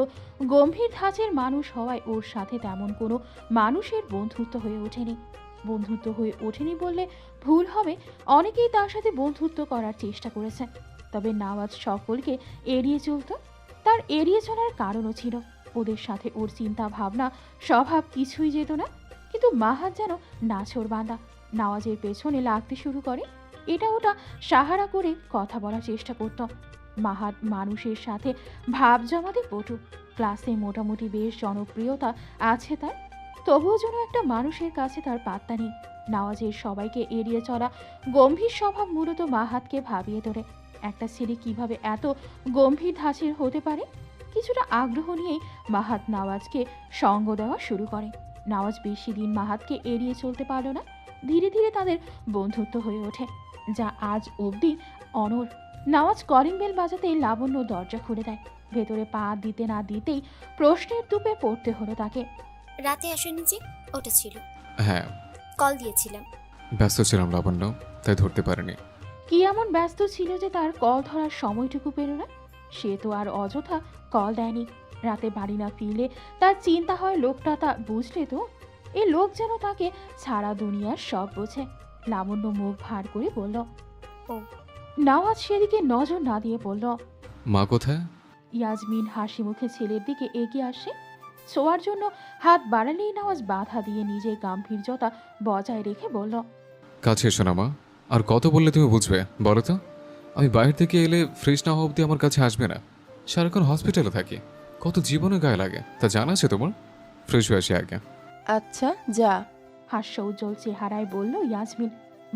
গম্ভীর ধাঁচের মানুষ হওয়ায় ওর সাথে তেমন কোনো মানুষের বন্ধুত্ব হয়ে ওঠেনি। বন্ধুত্ব হয়ে ওঠেনি বললে ভুল হবে, অনেকেই তার সাথে বন্ধুত্ব করার চেষ্টা করেছে, তবে নওয়াজ সকলকে এড়িয়ে চলত। তার এড়িয়ে চলার কারণও ছিল, ওদের সাথে ওর চিন্তা ভাবনা স্বভাব কিছুই যেত না। কিন্তু মাহাত যেন নাছোড়বান্দা, নওয়াজের পেছনে লাগতে শুরু করে, এটা ওটা সাহারা করে কথা বলার চেষ্টা করত। মাহাত মানুষের সাথে ভাব জমাতে পটু, ক্লাসে মোটামুটি বেশ জনপ্রিয়তা আছে তার, তবুও যেন একটা মানুষের কাছে তার পাত্তা নেই। নওয়াজের সবাইকে এড়িয়ে চলা গম্ভীর স্বভাব মূলত মাহাতকে ভাবিয়ে তোলে। একটা ছেলে কিভাবে এত গম্ভীর ধাঁচের হতে পারে? কিছুটা আগ্রহ নিয়েই মাহাত নওয়াজকে সঙ্গ দেওয়া শুরু করে। নওয়াজ বেশি দিন মাহাতকে এড়িয়ে চলতে পারল না। ধীরে ধীরে তাদের বন্ধুত্ব হয়ে ওঠে, যা আজ অবধি অনর। নওয়াজ কলিং বেল বাজাতেই লাবণ্য দরজা খুলে দেয়। ভেতরে পা দিতে না দিতেই প্রশ্নের টুপে পড়তে হলো তাকে। রাতে আসেনি যে? ওটা ছিল। হ্যাঁ, কল দিয়েছিলাম। ব্যস্ত ছিলাম লাবণ্য, তাই ধরতে পারিনি। কি এমন ব্যস্ত ছিল যে তার কল ধরার সময়টুকু পেল না? সে তো আর অযথা কল দেয়নি। রাতে বাড়ি না ফিরলে তার চিন্তা হয় লোকটা তা বুঝলে তো, এ লোক যেন তাকে সারা দুনিয়ার সব বোঝে। লাবণ্য মুখ ভার করে বলল। ও। নওয়াজ সেদিকে নজর না দিয়ে বলল, মা কোথায়? ইয়াজমিন হাসি মুখে ছেলের দিকে এগিয়ে আসে। ছোঁয়ার জন্য হাত বাড়ালেই নওয়াজ বাধা দিয়ে নিজের গাম্ভীর্যতা বজায় রেখে বলল, কাছে এসো না মা। আর কত বললে তুমি বুঝবে বলো তো? আমি বাইরে থেকে এলে ফ্রেশ না হওয়া অবধি আমার কাছে আসবে না। সারাক্ষণ হসপিটালে থাকি, কত জীবনে গায়ে লাগে তা জানা আছে তোমার। ফ্রেশ হয়ে আসি আগে। আচ্ছা যা। হাস্য উজ্জ্বল চেহারায় বলল ইয়াজমিন।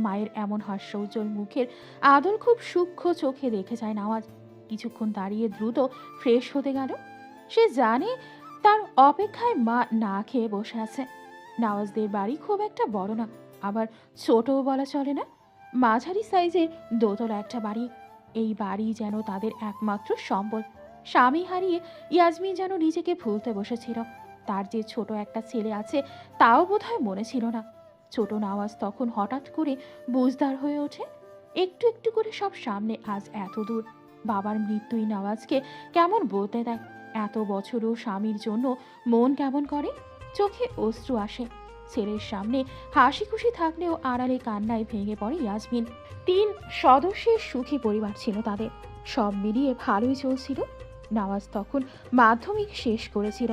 মায়ের এমন হাস্য উজ্জ্বল মুখের আদল খুব সূক্ষ্ম চোখে দেখে যায় নওয়াজ। কিছুক্ষণ দাঁড়িয়ে দ্রুত ফ্রেশ হতে গেল। সে জানে তার অপেক্ষায় মা না খেয়ে বসে আছে। নওয়াজদের বাড়ি খুব একটা বড় না, আবার ছোটও বলা চলে না, মাঝারি সাইজের দোতলা একটা বাড়ি। এই বাড়ি যেন তাদের একমাত্র সম্বল। স্বামী হারিয়ে ইয়াজমিন যেন নিজেকে ভুলতে বসেছিল। তার যে ছোট একটা ছেলে আছে তাও বোধহয় মনে ছিল না। ছোট নওয়াজ তখন হঠাৎ করে বুঝদার হয়ে ওঠে। একটু একটু করে সব সামনে আজ এত দূর। বাবার মৃত্যুই নওয়াজকে কেমন বলতে দেয়। এত বছরও স্বামীর জন্য মন কেমন করে, চোখে অশ্রু আসে। ছেলের সামনে হাসি খুশি থাকলেও আড়ালে কান্নায় ভেঙে পড়ে ইয়াজমিন। 3 সদস্যের সুখী পরিবার ছিল তাদের, সব মিলিয়ে ভালোই চলছিল। নওয়াজ তখন মাধ্যমিক শেষ করেছিল।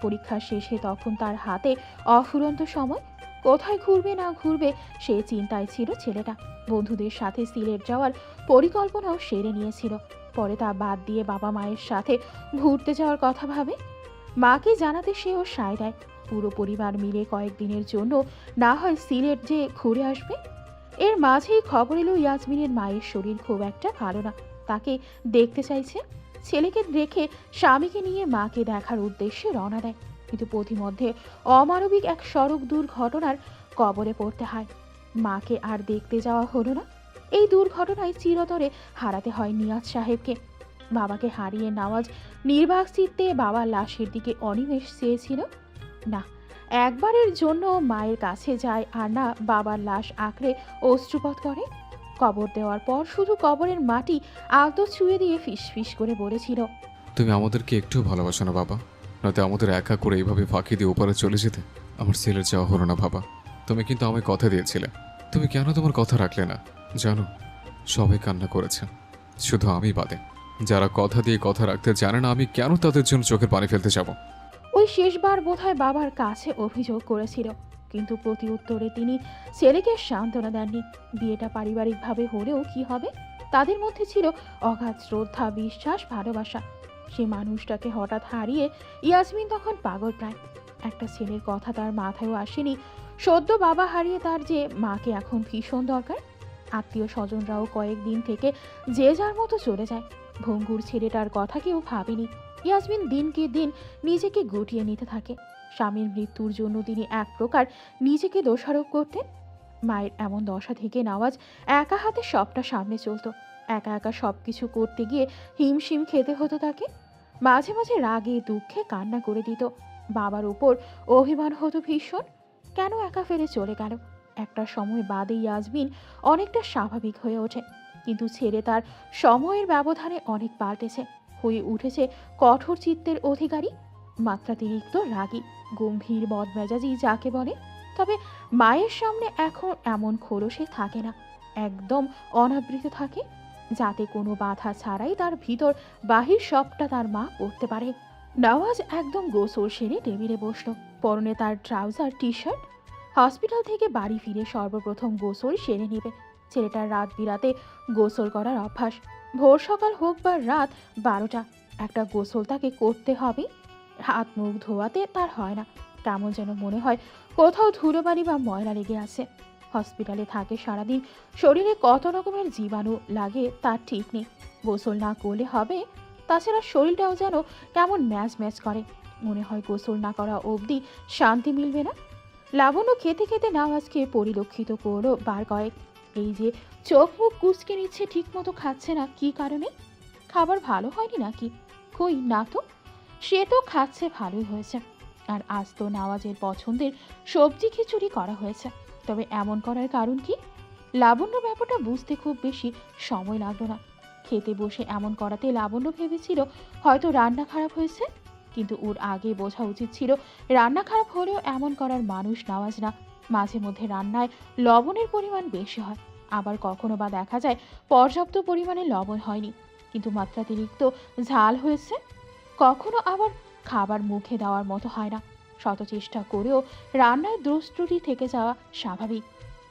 পরীক্ষা শেষে তখন তার হাতে অফুরন্ত সময়। কোথায় ঘুরবে না ঘুরবে সে চিন্তায় ছিল ছেলেটা। বন্ধুদের সাথে সিলেট যাওয়ার পরিকল্পনাও সেরে নিয়েছিল। পরে তা বাদ দিয়ে বাবা মায়ের সাথে ঘুরতে যাওয়ার কথা ভাবে। মাকে জানাতে সেও সায় দেয়। পুরো পরিবার মিলে কয়েকদিনের জন্য না হয় সিলেট যে ঘুরে আসবে। এর মাঝেই খবর এলো ইয়াজমিনের মায়ের শরীর খুব একটা ভালো না, তাকে দেখতে চাইছে। ছেলেকে রেখে স্বামীকে নিয়ে মাকে দেখার উদ্দেশ্যে রওনা দেয়, কিন্তু পথিমধ্যে অমানবিক এক সড়ক দুর্ঘটনার কবলে পড়তে হয়। মাকে আর দেখতে যাওয়া হলো না। এই দুর্ঘটনায় চিরতরে হারাতে হয় নিয়াজ সাহেবকে। বাবাকে হারিয়ে নওয়াজ নির্বাক চিত্তে বাবার লাশের দিকে অনিমেষ চেয়েছিল। না, একবারের জন্য মায়ের কাছে যায় আর না বাবার লাশ আঁকড়ে অশ্রুপাত করে। কবর দেওয়ার পর শুধু কবরের মাটি আলতো ছুঁয়ে দিয়ে ফিস ফিস করে বলেছিল, তুমি আমাদেরকে একটু ভালোবাসো না বাবা, নয়তো আমাদের একা করে এইভাবে ফাঁকি দিয়ে উপরে চলে যেতে আমার ছেলের যাওয়া হলো না বাবা। তুমি কিন্তু আমায় কথা দিয়েছিলে, তুমি কেন তোমার কথা রাখলে না? জানো, সবাই কান্না করেছে, শুধু আমি বাদে। যারা কথা দিয়ে কথা রাখতে জানে না, আমি কেন তাদের জন্য চোখের পানি ফেলতে যাব? ওই শেষবার বোধহয় বাবার কাছে অভিযোগ করেছিল, কিন্তু প্রতি উত্তরে তিনি ছেলেকে সান্ত্বনা দেননি। বিয়েটা পারিবারিকভাবে হলেও কি হবে? তাদের মধ্যে ছিল অগাধ শ্রদ্ধা, বিশ্বাস, ভালোবাসা। সেই মানুষটাকে হঠাৎ হারিয়ে ইয়াসমিন তখন পাগল প্রায়। একটা ছেলের কথা তার মাথায়ও আসেনি, সদ্য বাবা হারিয়ে তার যে মাকে এখন ভীষণ দরকার। আত্মীয় স্বজনরাও কয়েকদিন থেকে যে যার মতো চলে যায়। ভঙ্গুর ছেলেটার কথা কেউ ভাবেনি। ইয়াসমিন দিনকে দিন নিজেকে গুটিয়ে নিতে থাকে। স্বামীর মৃত্যুর জন্য তিনি এক প্রকার নিজেকে দোষারোপ করতেন। মায়ের এমন দশা থেকে নওয়াজ একা হাতে সবটা সামনে চলতো। একা একা সব কিছু করতে গিয়ে হিমশিম খেতে হতো তাকে। মাঝে মাঝে রাগে দুঃখে কান্না করে দিত। বাবার উপর অভিমান হতো ভীষণ। কেন একা ফেলে চলে গেল? একটা সময় বাদে ইয়াসমিন অনেকটা স্বাভাবিক হয়ে ওঠে, কিন্তু ছেলে তার সময়ের ব্যবধানে অনেক পাল্টেছে, হয়ে উঠেছে কঠোর চিত্তের অধিকারী, মাত্রাতিরিক্ত রাগী, গম্ভীর, বদমেজাজি যাকে বলে। তবে মায়ের সামনে এখন এমন খোলসে থাকে না, একদম অনাবৃত থাকে, যাতে কোনো বাধা ছাড়াই তার ভিতর বাহির সবটা তার মা পড়তে পারে। নওয়াজ একদম গোসল সেরে টেবিলে বসলো, পরনে তার ট্রাউজার, টি শার্ট। হসপিটাল থেকে বাড়ি ফিরে সর্বপ্রথম গোসল সেরে নেবে। ছেলেটার রাত বিরাতে গোসল করার অভ্যাস। ভোর সকাল হোক বা রাত 12টা, একটা গোসল তাকে করতে হবে। হাত মুখ ধোয়াতে তার হয় না, কেমন যেন মনে হয় কোথাও ধুলোবালি বা ময়লা লেগে আছে। হসপিটালে থাকে সারাদিন, শরীরে কত রকমের জীবাণু লাগে তার ঠিক নেই। গোসল না করলে হবে, তাছাড়া শরীরটাও যেন কেমন ম্যাচ ম্যাচ করে। মনে হয় গোসল না করা অবধি শান্তি মিলবে না। লাবণ্য খেতে খেতে নওয়াজকে পরিলক্ষিত করলো বার কয়েক। এই যে চোখ মুখ কুচকে নিচ্ছে, ঠিক মতো খাচ্ছে না, কি কারণে? খাবার ভালো হয়নি নাকি? কই না তো, সে তো খাচ্ছে, ভালোই হয়েছে। আর আজ তো নওয়াজের পছন্দের সবজি খিচুড়ি করা হয়েছে। তবে এমন করার কারণ কি? লাবণ্য ব্যাপারটা বুঝতে খুব বেশি সময় লাগলো না। খেতে বসে এমন করাতে লাবণ্য ভেবেছিল হয়তো রান্না খারাপ হয়েছে, কিন্তু ওর আগে বোঝা উচিত ছিল রান্না খারাপ হলেও এমন করার মানুষ নওয়াজ না। মাঝে মধ্যে রান্নায় লবণের পরিমাণ বেশি হয়, আবার কখনো বা দেখা যায় পর্যাপ্ত পরিমাণে লবণ হয়নি, কিন্তু মাত্রাতিরিক্ত ঝাল হয়েছে। কখনো আবার খাবার মুখে দেওয়ার মতো হয় না। শত চেষ্টা করেও রান্নায় দোষ ত্রুটি থেকে যাওয়া স্বাভাবিক,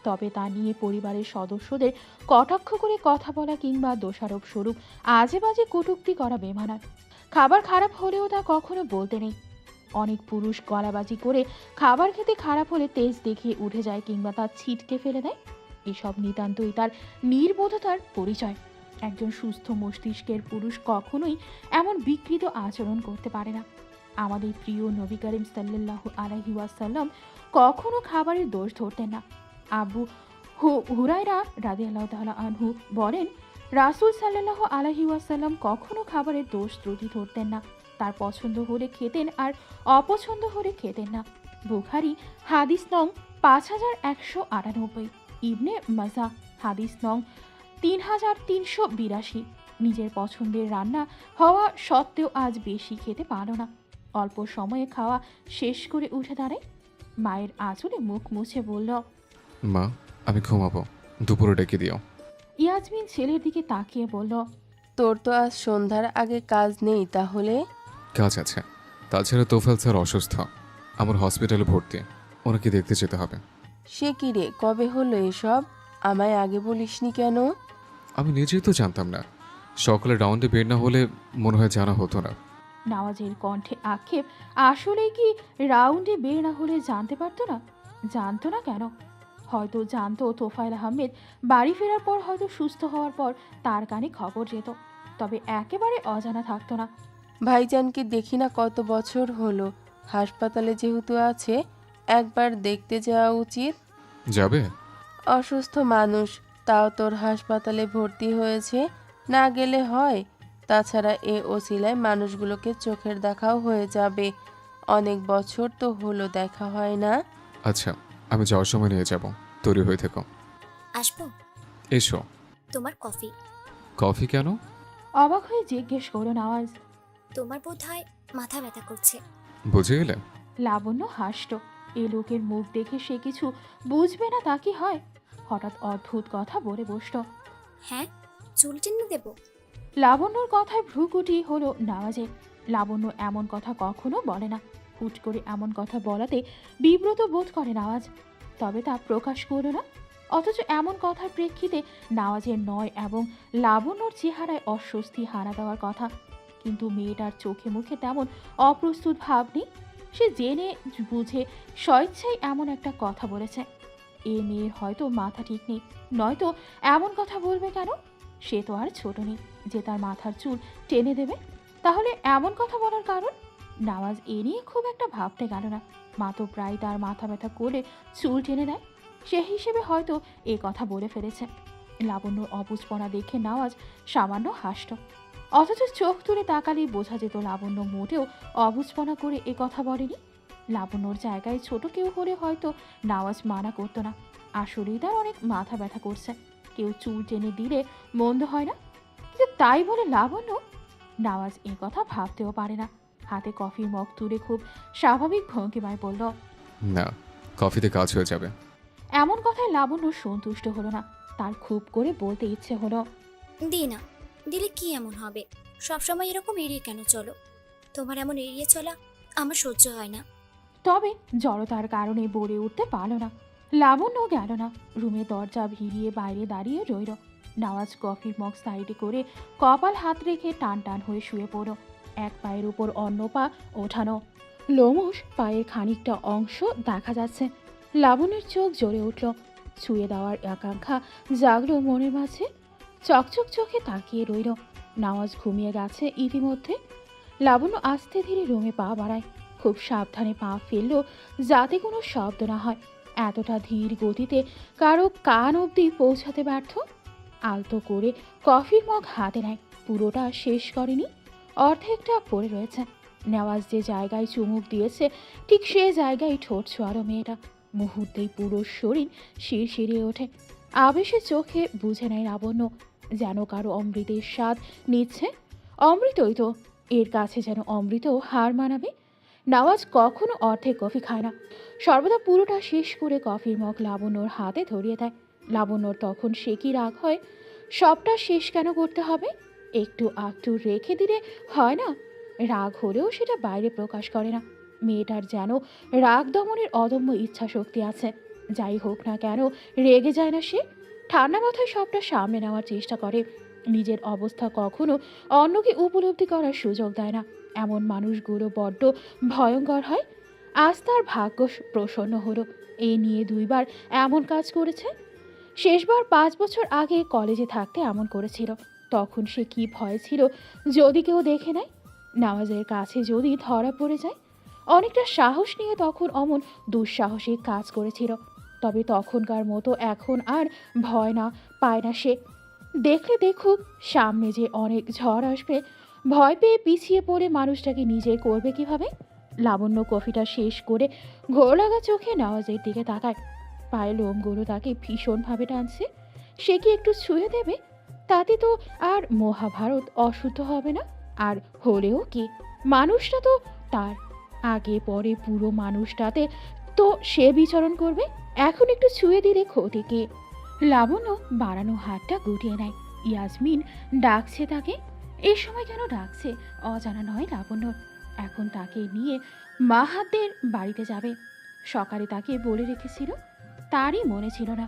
তবে তা নিয়ে পরিবারের সদস্যদের কটাক্ষ করে কথা বলা কিংবা দোষারোপ স্বরূপ আজে বাজে কটূক্তি করা বেমানান। খাবার খারাপ হলেও তা কখনো বলতে নেই। অনেক পুরুষ গলাবাজি করে খাবার খেতে খারাপ হলে তেজ দেখিয়ে উঠে যায় কিংবা তা ছিটকে ফেলে দেয়। এসব নিতান্তই তার নির্বোধতার পরিচয়। একজন সুস্থ মস্তিষ্কের পুরুষ কখনোই এমন বিকৃত আচরণ করতে পারে না। আমাদের প্রিয় নবী করিম সাল্লাল্লাহু আলাইহি ওয়াসাল্লাম কখনো খাবারের দোষ ধরতেন না। আবু হুরায়রা রাদিয়াল্লাহু তাআলা আনহু বলেন, রাসূল সাল্লাল্লাহু আলাইহি ওয়াসাল্লাম কখনো খাবারের দোষ ত্রুটি ধরতেন না। তার পছন্দ হলে খেতেন আর অপছন্দ হলে খেতেন না। বুখারী হাদিস নং 5198, ইবনে মাজা হাদিস নং 3382। নিজের পছন্দের রান্না হওয়া সত্ত্বেও আজ বেশি খেতে পারল না। অল্প সময়ে খাওয়া শেষ করে উঠে দাঁড়ায়। মায়ের আঁচলে মুখ মুছে বলল, মা, আমি ঘুমাবো, দুপুরে ডেকে দিও। ইয়াসমিন ছেলের দিকে তাকিয়ে বলল, তোর তো আজ সন্ধ্যার আগে কাজ নেই তাহলে? কাজ আছে, তাছাড়া তোফাল স্যার অসুস্থ, আমার হসপিটালে ভর্তি, ওনাকে দেখতে যেতে হবে। সে কি রে, কবে হলো এসব? আমায় আগে বলিসনি কেন? আমি নিজেই তো জানতাম না, সকালে রাউন্ডে বের না হলে মনে হয় জানা হতো না। নওয়াজের কণ্ঠে আক্ষেপ। আসলেই কি রাউন্ডে বের না হলে জানতে পারতো না? জানতো না কেন? হয়তো জানতো, তোফায়েল আহমেদ বাড়ি ফেরার পর, হয়তো সুস্থ হওয়ার পর তার কানে খবর যেত, তবে একেবারে অজানা থাকতো না। ভাইজানকে দেখি না কত বছর হলো, হাসপাতালে যেহেতু আছে একবার দেখতে যাওয়া উচিত। যাবে? অসুস্থ মানুষ, তাও তোর হাসপাতালে ভর্তি হয়েছে, না গেলে হয়? তাছাড়া এ ওসিলায় মানুষগুলোকে চোখের দেখাও হয়ে যাবে। অনেক বছর তো হলো দেখা হয় না। আচ্ছা, আমি যাওয়ার সময় নিয়ে যাব। তৈরি হয়ে থেকো। আসবো? এসো। তোমার কফি। কফি কেন? অবাক হয়ে জিজ্ঞেস করো নওয়াজ। তোমার বোধ হয় মাথা ব্যথা করছে। বুঝে গেলে? লাবণ্য হাসল। এ লোকের মুখ দেখে সে কিছু বুঝবে না তা কি হয়? হঠাৎ অদ্ভুত কথা বলে বসল। হ্যাঁ, চুল টেনে দেবো? লাবণ্যর কথায় ভ্রুকুটি হলো নওয়াজের। লাবণ্য এমন কথা কখনো বলে না। হুট করে এমন কথা বলাতে বিব্রত বোধ করে নওয়াজ, তবে তা প্রকাশ করল না। অথচ এমন কথার প্রেক্ষিতে নওয়াজের নয় এবং লাবণ্যর চেহারায় অস্বস্তি হানা দেওয়ার কথা, কিন্তু মেয়েটার চোখে মুখে তেমন অপ্রস্তুত ভাব নেই। সে জেনে বুঝে স্বেচ্ছায় এমন একটা কথা বলেছে। এ মেয়ের হয়তো মাথা ঠিক নেই, নয়তো এমন কথা বলবে কেন? সে তো আর ছোট নেই যে তার মাথার চুল টেনে দেবে। তাহলে এমন কথা বলার কারণ? নওয়াজ এ নিয়ে খুব একটা ভাবতে গেল না। মা তো প্রায় তার মাথা ব্যথা করে চুল টেনে দেয়, সে হিসেবে হয়তো এ কথা বলে ফেলেছে। লাবণ্যর অবুঝপনা দেখে নওয়াজ সামান্য হাসল। অথচ চোখ তুলে তাকালেই বোঝা যেত লাবণ্য মোটেও অবুঝপনা করে এ কথা বলেনি। লাবণ্যর জায়গায় ছোট কেউ হলে হয়তো নওয়াজ মানা করতো না। আসলেই তার অনেক মাথা ব্যথা করছে, কেউ চুল টেনে দিলে মন্দ হয় না। কিন্তু তাই বলে লাবণ্য? নওয়াজ এ কথা ভাবতেও পারে না। হাতে কফির মগ তুলে খুব স্বাভাবিক ভঙ্গিমায় বলল, না, কফিতে কাজ হয়ে যাবে। এমন কথায় লাবণ্য সন্তুষ্ট হলো না। তার খুব করে বলতে ইচ্ছে হলো, দি না, দিলে কি এমন হবে? সবসময় এরকম এড়িয়ে কেন চলো? তোমার এমন এড়িয়ে চলা আমার সহ্য হয় না। তবে জড়তার কারণে বলে উঠতে পারল না। লাবণ্য গেল না। রুমে দরজা ভিড়িয়ে বাইরে দাঁড়িয়ে রইল। নওয়াজ কফির মগ সাইডে করে কপাল হাত রেখে টান টান হয়ে শুয়ে পড়ল। এক পায়ের উপর অন্য পা ওঠানো, লোমশ পায়ের খানিকটা অংশ দেখা যাচ্ছে। লাবণ্যের চোখ জ্বলে উঠল। ছুঁয়ে দেওয়ার আকাঙ্ক্ষা জাগলো মনের মাঝে। চকচক চোখে তাকিয়ে রইল। নওয়াজ ঘুমিয়ে গেছে ইতিমধ্যে। লাবণ্য আস্তে ধীরে রুমে পা বাড়ায়, খুব সাবধানে পা ফেলল যাতে কোনো শব্দ না হয়। এতটা ধীর গতিতে কারো কান অবধি পৌঁছাতে ব্যর্থ। আলতো করে কফির মগ হাতে নেয়, পুরোটা শেষ করেনি, অর্ধেকটা পড়ে রয়েছে। নেওয়াজ যে জায়গায় চুমুক দিয়েছে ঠিক সে জায়গায় ঠোঁট ছোঁয়ালো মেয়েটা। মুহূর্তেই পুরো শরীর শিরশিরে ওঠে। আবেশে চোখে বুঝে নেয় লাবণ্য, যেন কারো অমৃতের স্বাদ নিচ্ছে। অমৃতই তো, এর কাছে যেন অমৃতও হার মানাবে। নওয়াজ কখনো অর্ধেক কফি খায় না, সর্বদা পুরোটা শেষ করে কফির মগ লাবণ্যর হাতে ধরিয়ে দেয়। লাবণ্যর তখন সে কি রাগ হয়, সবটা শেষ কেন করতে হবে? একটু আকটু রেখে দিলে হয় না? রাগ হলেও সেটা বাইরে প্রকাশ করে না। মেয়েটার যেন রাগ দমনের অদম্য ইচ্ছা শক্তি আছে। যাই হোক না কেন রেগে যায় না সে। ঠান্ডা মাথায় সবটা সামনে নেওয়ার চেষ্টা করে। নিজের অবস্থা কখনো অন্যকে উপলব্ধি করার সুযোগ দেয় না। এমন মানুষগুলো বড্ড ভয়ঙ্কর হয়। আজ তার ভাগ্য প্রসন্ন হলো, এই নিয়ে 2 বার এমন কাজ করেছে। শেষবার 5 বছর আগে কলেজে থাকতে এমন করেছিল। তখন সে কি ভয় ছিল যদি কেউ দেখে নেয়, নওয়াজের কাছে যদি ধরা পড়ে যায়। অনেকটা সাহস নিয়ে তখন অমন দুঃসাহসিক কাজ করেছিল। তবে তখনকার মতো এখন আর ভয় না পায় না সে। দেখলে দেখুক, সামনে যে অনেক ঝড় আসবে, ভয় পেয়ে পিছিয়ে পড়ে মানুষটাকে নিজে করবে কিভাবে? লাবণ্য কফিটা শেষ করে ঘোর লাগা চোখে নওয়াজের দিকে তাকায়। পায়ের লোমগুলো তাকে ভীষণভাবে টানছে। সে কি একটু ছুঁয়ে দেবে? তাতে তো আর মহাভারত অশুদ্ধ হবে না। আর হলেও কি, মানুষটা তো তার, আগে পরে পুরো মানুষটাতে তো সে বিচরণ করবে। এখন একটু ছুঁয়ে দিলে ক্ষতি কি? লাবণ্য বাড়ানো হাতটা গুটিয়ে নেয়। ইয়াসমিন ডাকছে তাকে। এই সময় কেন ডাকছে অজানা নয় লাবণ্যর। এখন তাকে নিয়ে মাহাতদের বাড়িতে যাবে। সকালে তাকে বলে রেখেছিল, তারই মনে ছিল না।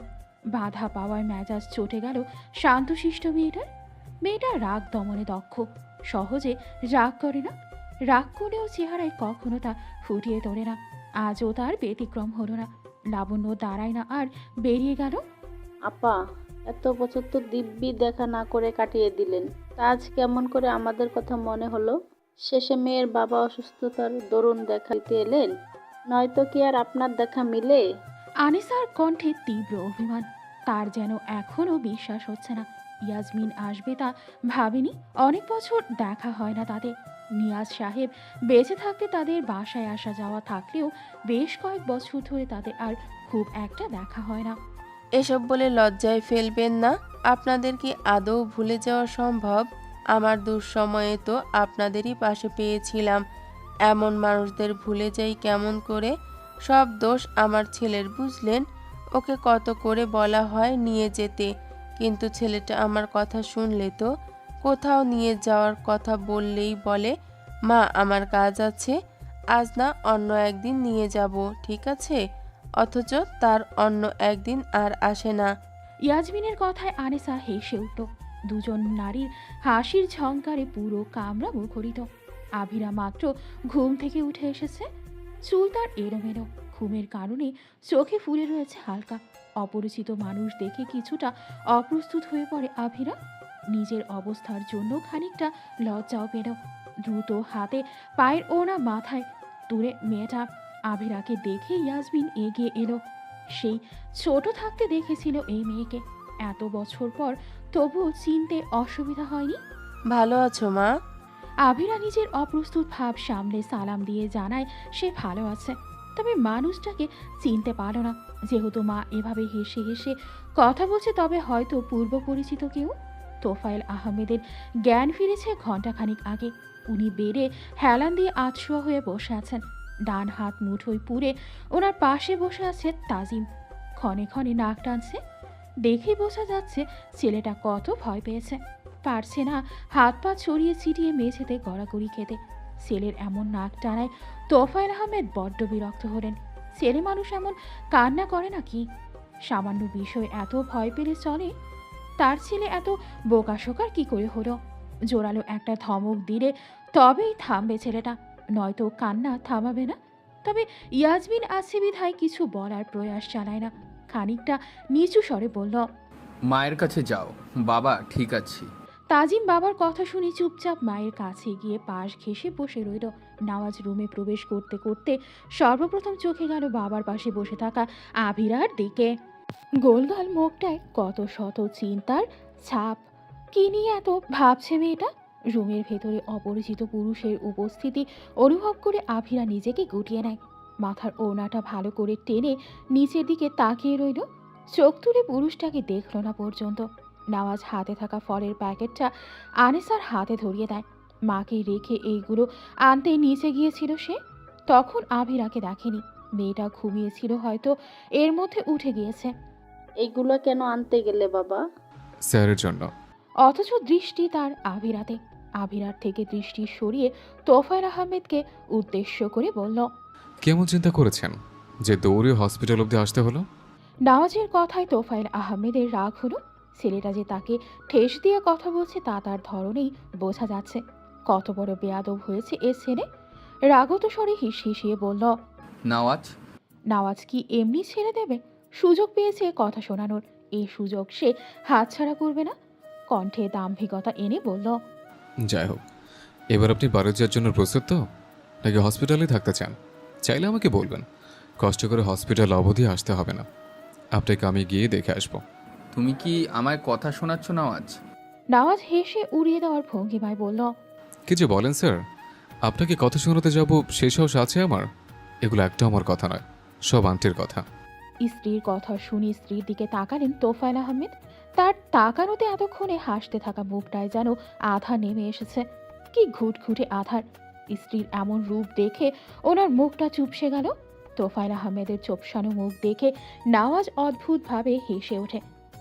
বাধা পাওয়ায় মেজাজ চটে গেল শান্তশিষ্ট মেয়েটার। মেয়েটা রাগ দমনে দক্ষ, সহজে রাগ করে না। রাগ করলেও চেহারায় কখনো তা ফুটিয়ে তোলে না। আজও তার ব্যতিক্রম হলো না। লাবণ্য দাঁড়ায় না আর বেরিয়ে গেল। আপা, এত বছর তো দিব্যি দেখা না করে কাটিয়ে দিলেন, তা আজ কেমন করে আমাদের কথা মনে হলো? শেষে মেয়ের বাবা অসুস্থতার দরুন দেখা দিতে এলেন, নয়তো কি আর আপনার দেখা মিলে? আনিসার কণ্ঠে তীব্র অভিমান। তার যেন এখনো বিশ্বাস হচ্ছে না ইয়াসমিন আসবে, তা ভাবেনি। অনেক বছর দেখা হয় না তাদের। নিয়াজ সাহেব বেঁচে থাকতে তাদের বাসায় আসা যাওয়া থাকলেও বেশ কয়েক বছর ধরে তাদের আর খুব একটা দেখা হয় না। এসব বলে লজ্জায় ফেলবেন না। আপনাদের কি আদৌ ভুলে যাওয়া সম্ভব? আমার দুঃসময়ে তো আপনাদেরই পাশে পেয়েছিলাম। এমন মানুষদের ভুলে যাই কেমন করে? সব দোষ আমার ছেলের, বুঝলেন? ওকে কত করে বলা হয় নিয়ে যেতে, কিন্তু ছেলেটা আমার কথা শুনলে তো? কোথাও নিয়ে যাওয়ার কথা বললেই বলে, মা আমার কাজ আছে, আজ না অন্য একদিন নিয়ে যাব, ঠিক আছে? অথচ তার অন্য একদিন আর আসে না। ইয়াজমিনের কথায় আনিসা হেসে উঠল। দুজন নারীর হাসির ঝংকারে পুরো কামরা মুখরিত। আভিরা মাত্র ঘুম থেকে উঠে এসেছে, চুল তার এলোমেলো, ঘুমের কারণে চোখে ফুলে রয়েছে হালকা। অপরিচিত মানুষ দেখে কিছুটা অপ্রস্তুত হয়ে পড়ে আভিরা। নিজের অবস্থার জন্য খানিকটা লজ্জাও পেল। দ্রুত হাতে পায়ের ওড়না মাথায় তুলে মেয়েটা আভিরাকে দেখে ইয়াসমিন এগিয়ে এলো। সেই ছোট থাকতে দেখেছিল এই মেয়েকে, এত বছর পর তবুও চিনতে অসুবিধা হয়নি। ভালো আছো মা? আভিরা নিজের অপ্রস্তুত ভাব সামলে সালাম দিয়ে জানায় সে ভালো আছে, তবে মানুষটাকে চিনতে পারল না। যেহেতু মা এভাবে হেসে হেসে কথা বলছে, তবে হয়তো পূর্ব পরিচিত কেউ। তোফায়েল আহমেদের জ্ঞান ফিরেছে ঘণ্টাখানিক আগে। উনি বেডে হেলান দিয়ে আতশোয়া হয়ে বসে আছেন। ডান হাত মুঠোয় পুরে ওনার পাশে বসে আছে তাজিম, ক্ষণে ক্ষণে নাক টানছে। দেখেই বোঝা যাচ্ছে ছেলেটা কত ভয় পেয়েছে, পারছে না হাত পা ছড়িয়ে ছিটিয়ে মেঝেতে গড়াগড়ি খেতে। ছেলের এমন নাক টানায় তোফায়েল আহমেদ বড্ড বিরক্ত হলেন। ছেলে মানুষ এমন কান্না করে নাকি? সামান্য বিষয় এত ভয় পেলে চলে? তার ছেলে এত বোকাশোকার কি করে হলো? জোরালো একটা ধমক দিলে তবেই থামবে ছেলেটা, নয়তো কান্না থামাবে না। তবে ইয়াজমিন আছে বিধায় কিছু বলার প্রয়াস চালায় না। খানিকটা নিচু স্বরে বলল, মায়ের কাছে যাও, বাবা ঠিক আছি। তাজিম বাবার কথা শুনে চুপচাপ মায়ের কাছে গিয়ে পাশ ঘেঁষে বসে রইল। নওয়াজ রুমে প্রবেশ করতে করতে সর্বপ্রথম চোখে গেল বাবার পাশে বসে থাকা আভিরার দিকে। গোলগাল মুখটায় কত শত চিন্তার ছাপ। কি নিয়ে এত ভাবছে মেয়েটা? রুমের ভেতরে অপরিচিত পুরুষের উপস্থিতি অনুভব করে আভিরা নিজেকে গুটিয়ে নেয়। মাথার ওড়নাটা ভালো করে টেনে নিচের দিকে তাকিয়ে রইল। চোখ তুলে পুরুষটাকে দেখল না পর্যন্ত। নওয়াজ হাতে থাকা ফলের প্যাকেটটা আনিসার হাতে ধরিয়ে দেয়। মাকে রেখে এইগুলো আনতে নিচে গিয়েছিল সে, তখন আভিরাকে দেখেনি। মেয়েটা ঘুমিয়েছিল হয়তো, এর মধ্যে উঠে গিয়েছে। এইগুলো কেন আনতে গেলে বাবা? স্যারের জন্য। অথচ দৃষ্টি তার আভিরাতে। আভিরার থেকে দৃষ্টি সরিয়ে তোফায়েল আহমেদকে উদ্দেশ্য করে বলল, কেমন চিন্তা করেছেন যে দৌড়ে হসপিটাল অবধি আসতে হলো? নওয়াজের কথায় তোফায়েল আহমেদের রাগ হলো। ছেলেটা যে তাকে ঠেস দিয়ে কথা বলছে তা তার ধরনেই বোঝা যাচ্ছে। কত বড় বেয়াদব হয়েছে এ ছেলে। রাগত স্বরে হিসিয়ে বলল, নওয়াজ, নওয়াজ কি এমনি ছেড়ে দেবে? সুযোগ পেয়েছে কথা শোনানোর, এই সুযোগ সে হাতছাড়া করবে না। কণ্ঠে দাম্ভিকতা এনে বলল, যাই হোক, এবার আপনি বাড়ি যাওয়ার জন্য প্রস্তুত তো, নাকি হসপিটালে থাকতে চান? চাইলে আমাকে বলবেন, কষ্ট করে হসপিটাল অবধি আসতে হবে না, আপনাকে আমি গিয়ে দেখে আসবো। তুমি কি আমায় কথা শোনাচ্ছ নওয়াজ? নওয়াজ হেসে উড়িয়ে দেওয়ার ভঙ্গিমায় বলল, কিছু বলেন স্যার, আপনাকে কথা শোনাতে যাব সেই সাহস আছে আমার? এগুলো একটা আমার কথা নয়, সব আন্টির কথা। স্ত্রীর কথা শুনে স্ত্রীর দিকে তাকালেন তোফায়েল আহমেদ। তার তাকানোতে এতক্ষণে হাসতে থাকা মুখটায় যেন আধার নেমে এসেছে। কি ঘুটঘুটে আধার! স্ত্রীর এমন রূপ দেখে ওনার মুখটা চুপসে গেল। তোফায়েল আহমেদের চোপসানো মুখ দেখে নওয়াজ অদ্ভুতভাবে হেসে ওঠে,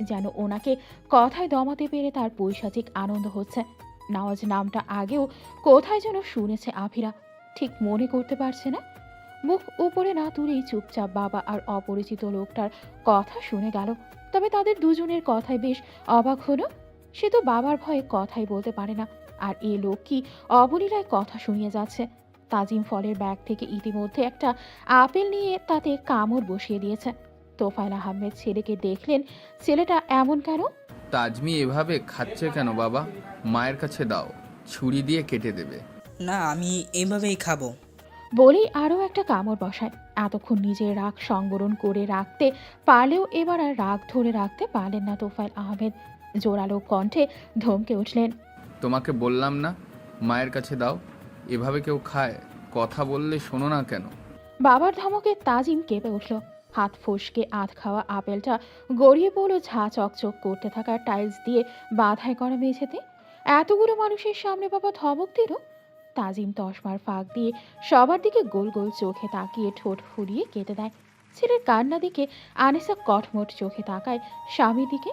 যেন ওনাকে কথায় দমাতে পেরে তার পৈশাচিক আনন্দ হচ্ছে। নওয়াজ নামটা আগেও কোথায় যেন শুনেছে আভিরা, ঠিক মনে করতে পারছে না। মুখ উপরে না তুলেই চুপচাপ বাবা আর অপরিচিত লোকটার কথা শুনে গেল। তবে তাদের দুজনের কথায় বেশ অবাক হলো। সে তো বাবার ভয়ে কথাই বলতে পারে না, আর এ লোক কি অবলীলায় কথা শুনিয়ে যাচ্ছে। তাজিম ফলের ব্যাগ থেকে ইতিমধ্যে একটা আপেল নিয়ে তাতে কামড় বসিয়ে দিয়েছে। তোফায়েল আহমেদ ছেলেকে দেখলেন, ছেলেটা এমন কেন? তাজমি এভাবে খাচ্ছে কেন বাবা? মায়ের কাছে দাও, ছুরি দিয়ে কেটে দেবে। না, আমি এইভাবেই খাবো। বলেই আরও একটা কামড় বসায়। এতক্ষণ নিজের রাগ সংবরণ করে রাখতে পারলেও এবার আর রাগ ধরে রাখতে পারলেন না তোফায়েল আহমেদ। জোরালো কণ্ঠে ধমকে উঠলেন, তোমাকে বললাম না মায়ের কাছে দাও। এভাবে কেউ খায়? কথা বললে শোনো না কেন? বাবার ধমকে তাজিম কেঁপে উঠল। হাত ফসকে আধ খাওয়া আপেলটা গড়িয়ে পড়ল ঝা চকচক করতে থাকা টাইলস দিয়ে বাধাই করা মেঝেতে। এতগুলো মানুষের সামনে বাবা ধমক দিল। তাজিম তসমার ফাঁক দিয়ে সবার দিকে গোল গোল চোখে তাকিয়ে ঠোঁট ফুলিয়ে কেটে দেয়। ছেলের কান্না দিকে আনিসা কটমট চোখে তাকায় স্বামীর দিকে।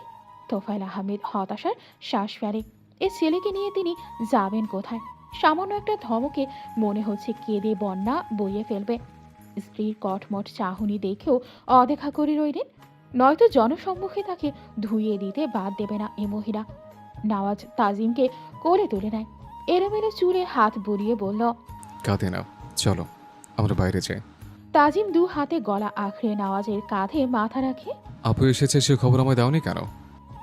তোফায়েল আহমেদ হতাশার শ্বাস ফেলে। এ ছেলেকে নিয়ে তিনি যাবেন কোথায়? সামান্য একটা ধমকে মনে হচ্ছে কেঁদে বন্যা বইয়ে ফেলবে। স্ত্রীর কটমট চাহনি দেখেও অদেখা করে রইলেন। নয়তো জনসম্মুখে তাকে ধুইয়ে দিতে বাদ দেবে না এ মহিলা। নওয়াজ তাজিমকে কোলে তুলে নেয়। এলোমেলো চুলে হাত বুলিয়ে বলল, কাঁদে না, চলো আমরা বাইরে যাই। তাজিম দু হাতে গলা আঁকড়ে নওয়াজের কাঁধে মাথা রাখে। আপু এসেছে, সে খবর আমায় দাওনি কেন?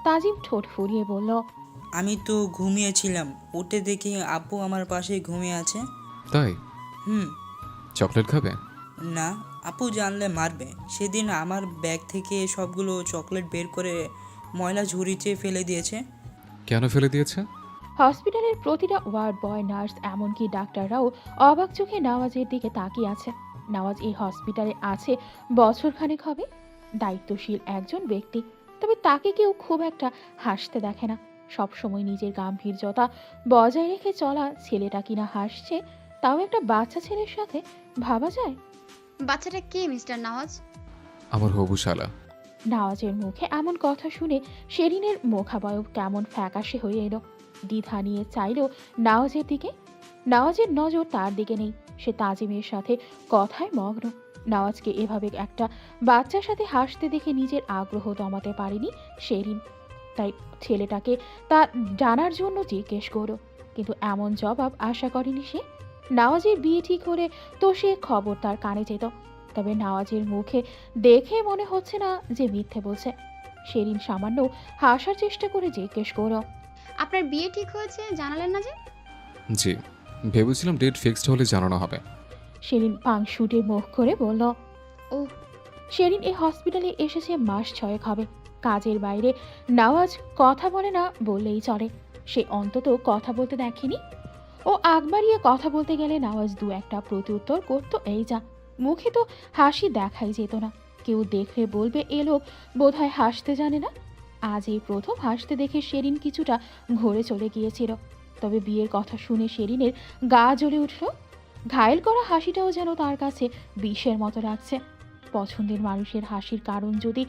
তাজিম ঠোঁট ফুলিয়ে বলল, আমি তো ঘুমিয়েছিলাম, উঠে দেখি আপু আমার পাশে ঘুমিয়ে আছে। তাই? হুম। চকলেট খাবে? না, আপু জানলে মারবে। সেদিন আমার ব্যাগ থেকে সবগুলো চকলেট বের করে ময়লা ঝুড়িতে ফেলে দিয়েছে। কেন ফেলে দিয়েছে? হসপিটালের প্রতিটা ওয়ার্ড বয়, নার্স, এমনকি ডাক্তাররাও অবাক চোখে নওয়াজের দিকে তাকিয়ে আছে। নওয়াজ এই হসপিটালে আছে বছরখানেক হবে, দায়িত্বশীল একজন ব্যক্তি। তবে তাকে কেউ খুব একটা হাসতে দেখে না। সবসময় নিজের গাম্ভীর্যতা বজায় রেখে চলা ছেলেটা কিনা হাসছে, তাও একটা বাচ্চা ছেলের সাথে, ভাবা যায়? বাচ্চাটা কে মিস্টার নওয়াজ? আমার হবু শালা। নওয়াজের মুখে এমন কথা শুনে শেরিনের মুখাবয়ব কেমন ফ্যাকাশে হয়ে এলো। দ্বিধা নিয়ে চাইল নওয়াজের দিকে। নওয়াজের নজর তার দিকে নেই। সে তাজিমের সাথে কথায় মগ্ন। নওয়াজকে এভাবে একটা বাচ্চার সাথে হাসতে দেখে নিজের আগ্রহ দমাতে পারেনি শেরিন। তাই ছেলেটাকে তা জানার জন্য জিজ্ঞেস করো, কিন্তু এমন জবাব আশা করেনি সে। নওয়াজের বিয়ে ঠিক হলে তো সে খবর তার কানে যেত। তবে নওয়াজের মুখে দেখে মনে হচ্ছে না যে মিথ্যে বলছে। শেরিন সামান্য হাসার চেষ্টা করে জিজ্ঞেস করো, আপনার বিয়ে ঠিক হয়েছে, জানালেন না যে? জি, ভেবেছিলাম ডেট ফিক্সড হলে জানানো হবে। শেরিন পাংশুটে মুখ করে বলল। ও, শেরিন এই হসপিটালে এসেছে মাস 6 হবে। কাজের বাইরে নওয়াজ কথা বলে না বললেই চলে। সে অন্তত কথা বলতে দেখেনি। ও আগ বাড়িয়ে কথা বলতে গেলে নওয়াজ দু একটা প্রত্যুত্তর করতো, এই যা। মুখে তো হাসি দেখাই যেত না। কেউ দেখলে বলবে এ লোক বোধহয় হাসতে জানে না। আজ এই প্রথম হাসতে দেখে শেরিন কিছুটা ঘুরে চলে গিয়েছিল। তবে বিয়ের কথা শুনে শেরিনের গা জ্বলে উঠল। ঘায়েল করা হাসিটাও যেন তার কাছে বিষের মতো লাগছে। পছন্দের মানুষের হাসির কারণ যদি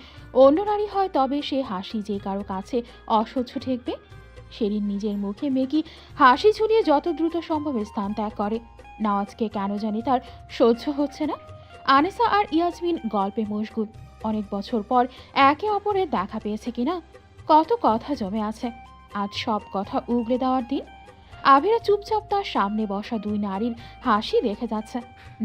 অন্য নারী হয়, তবে সে হাসি যে কারো কাছে অসহ্য ঠেকবে। শেরিন নিজের মুখে মেকি হাসি ঝুলিয়ে যত দ্রুত সম্ভব স্থান ত্যাগ করে। নওয়াজকে কেন জানি তার সহ্য হচ্ছে না। আনিসা আর ইয়াসমিন গল্পে মশগুল। অনেক বছর পর একে অপরের দেখা পেয়েছে কিনা, কত কথা জমে আছে। আজ সব কথা উগড়ে দেওয়ার দিন। আভিরা চুপচাপ তার সামনে বসা দুই নারীর হাসি দেখে যাচ্ছে।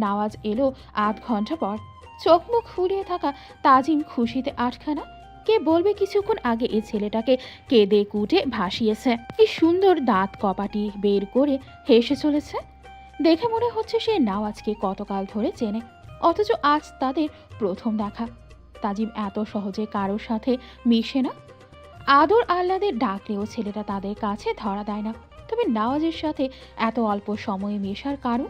নওয়াজ এলো আধ ঘন্টা পর। চোখ মুখ ফুলিয়ে থাকা তাজিম খুশিতে আটখানা। কে বলবে কিছুক্ষণ আগে এই ছেলেটাকে কেঁদে কুটে ভাসিয়েছে। কি সুন্দর দাঁত কপাটি বের করে হেসে চলেছে। দেখে মনে হচ্ছে সে নওয়াজকে কতকাল ধরে চেনে, অথচ আজ তাদের প্রথম দেখা। তাজিম এত সহজে কারোর সাথে মিশে না। আদর আহ্লাদের ডাকলেও ছেলেটা তাদের কাছে ধরা দেয় না। তবে নওয়াজের সাথে এত অল্প সময়ে মেশার কারণ?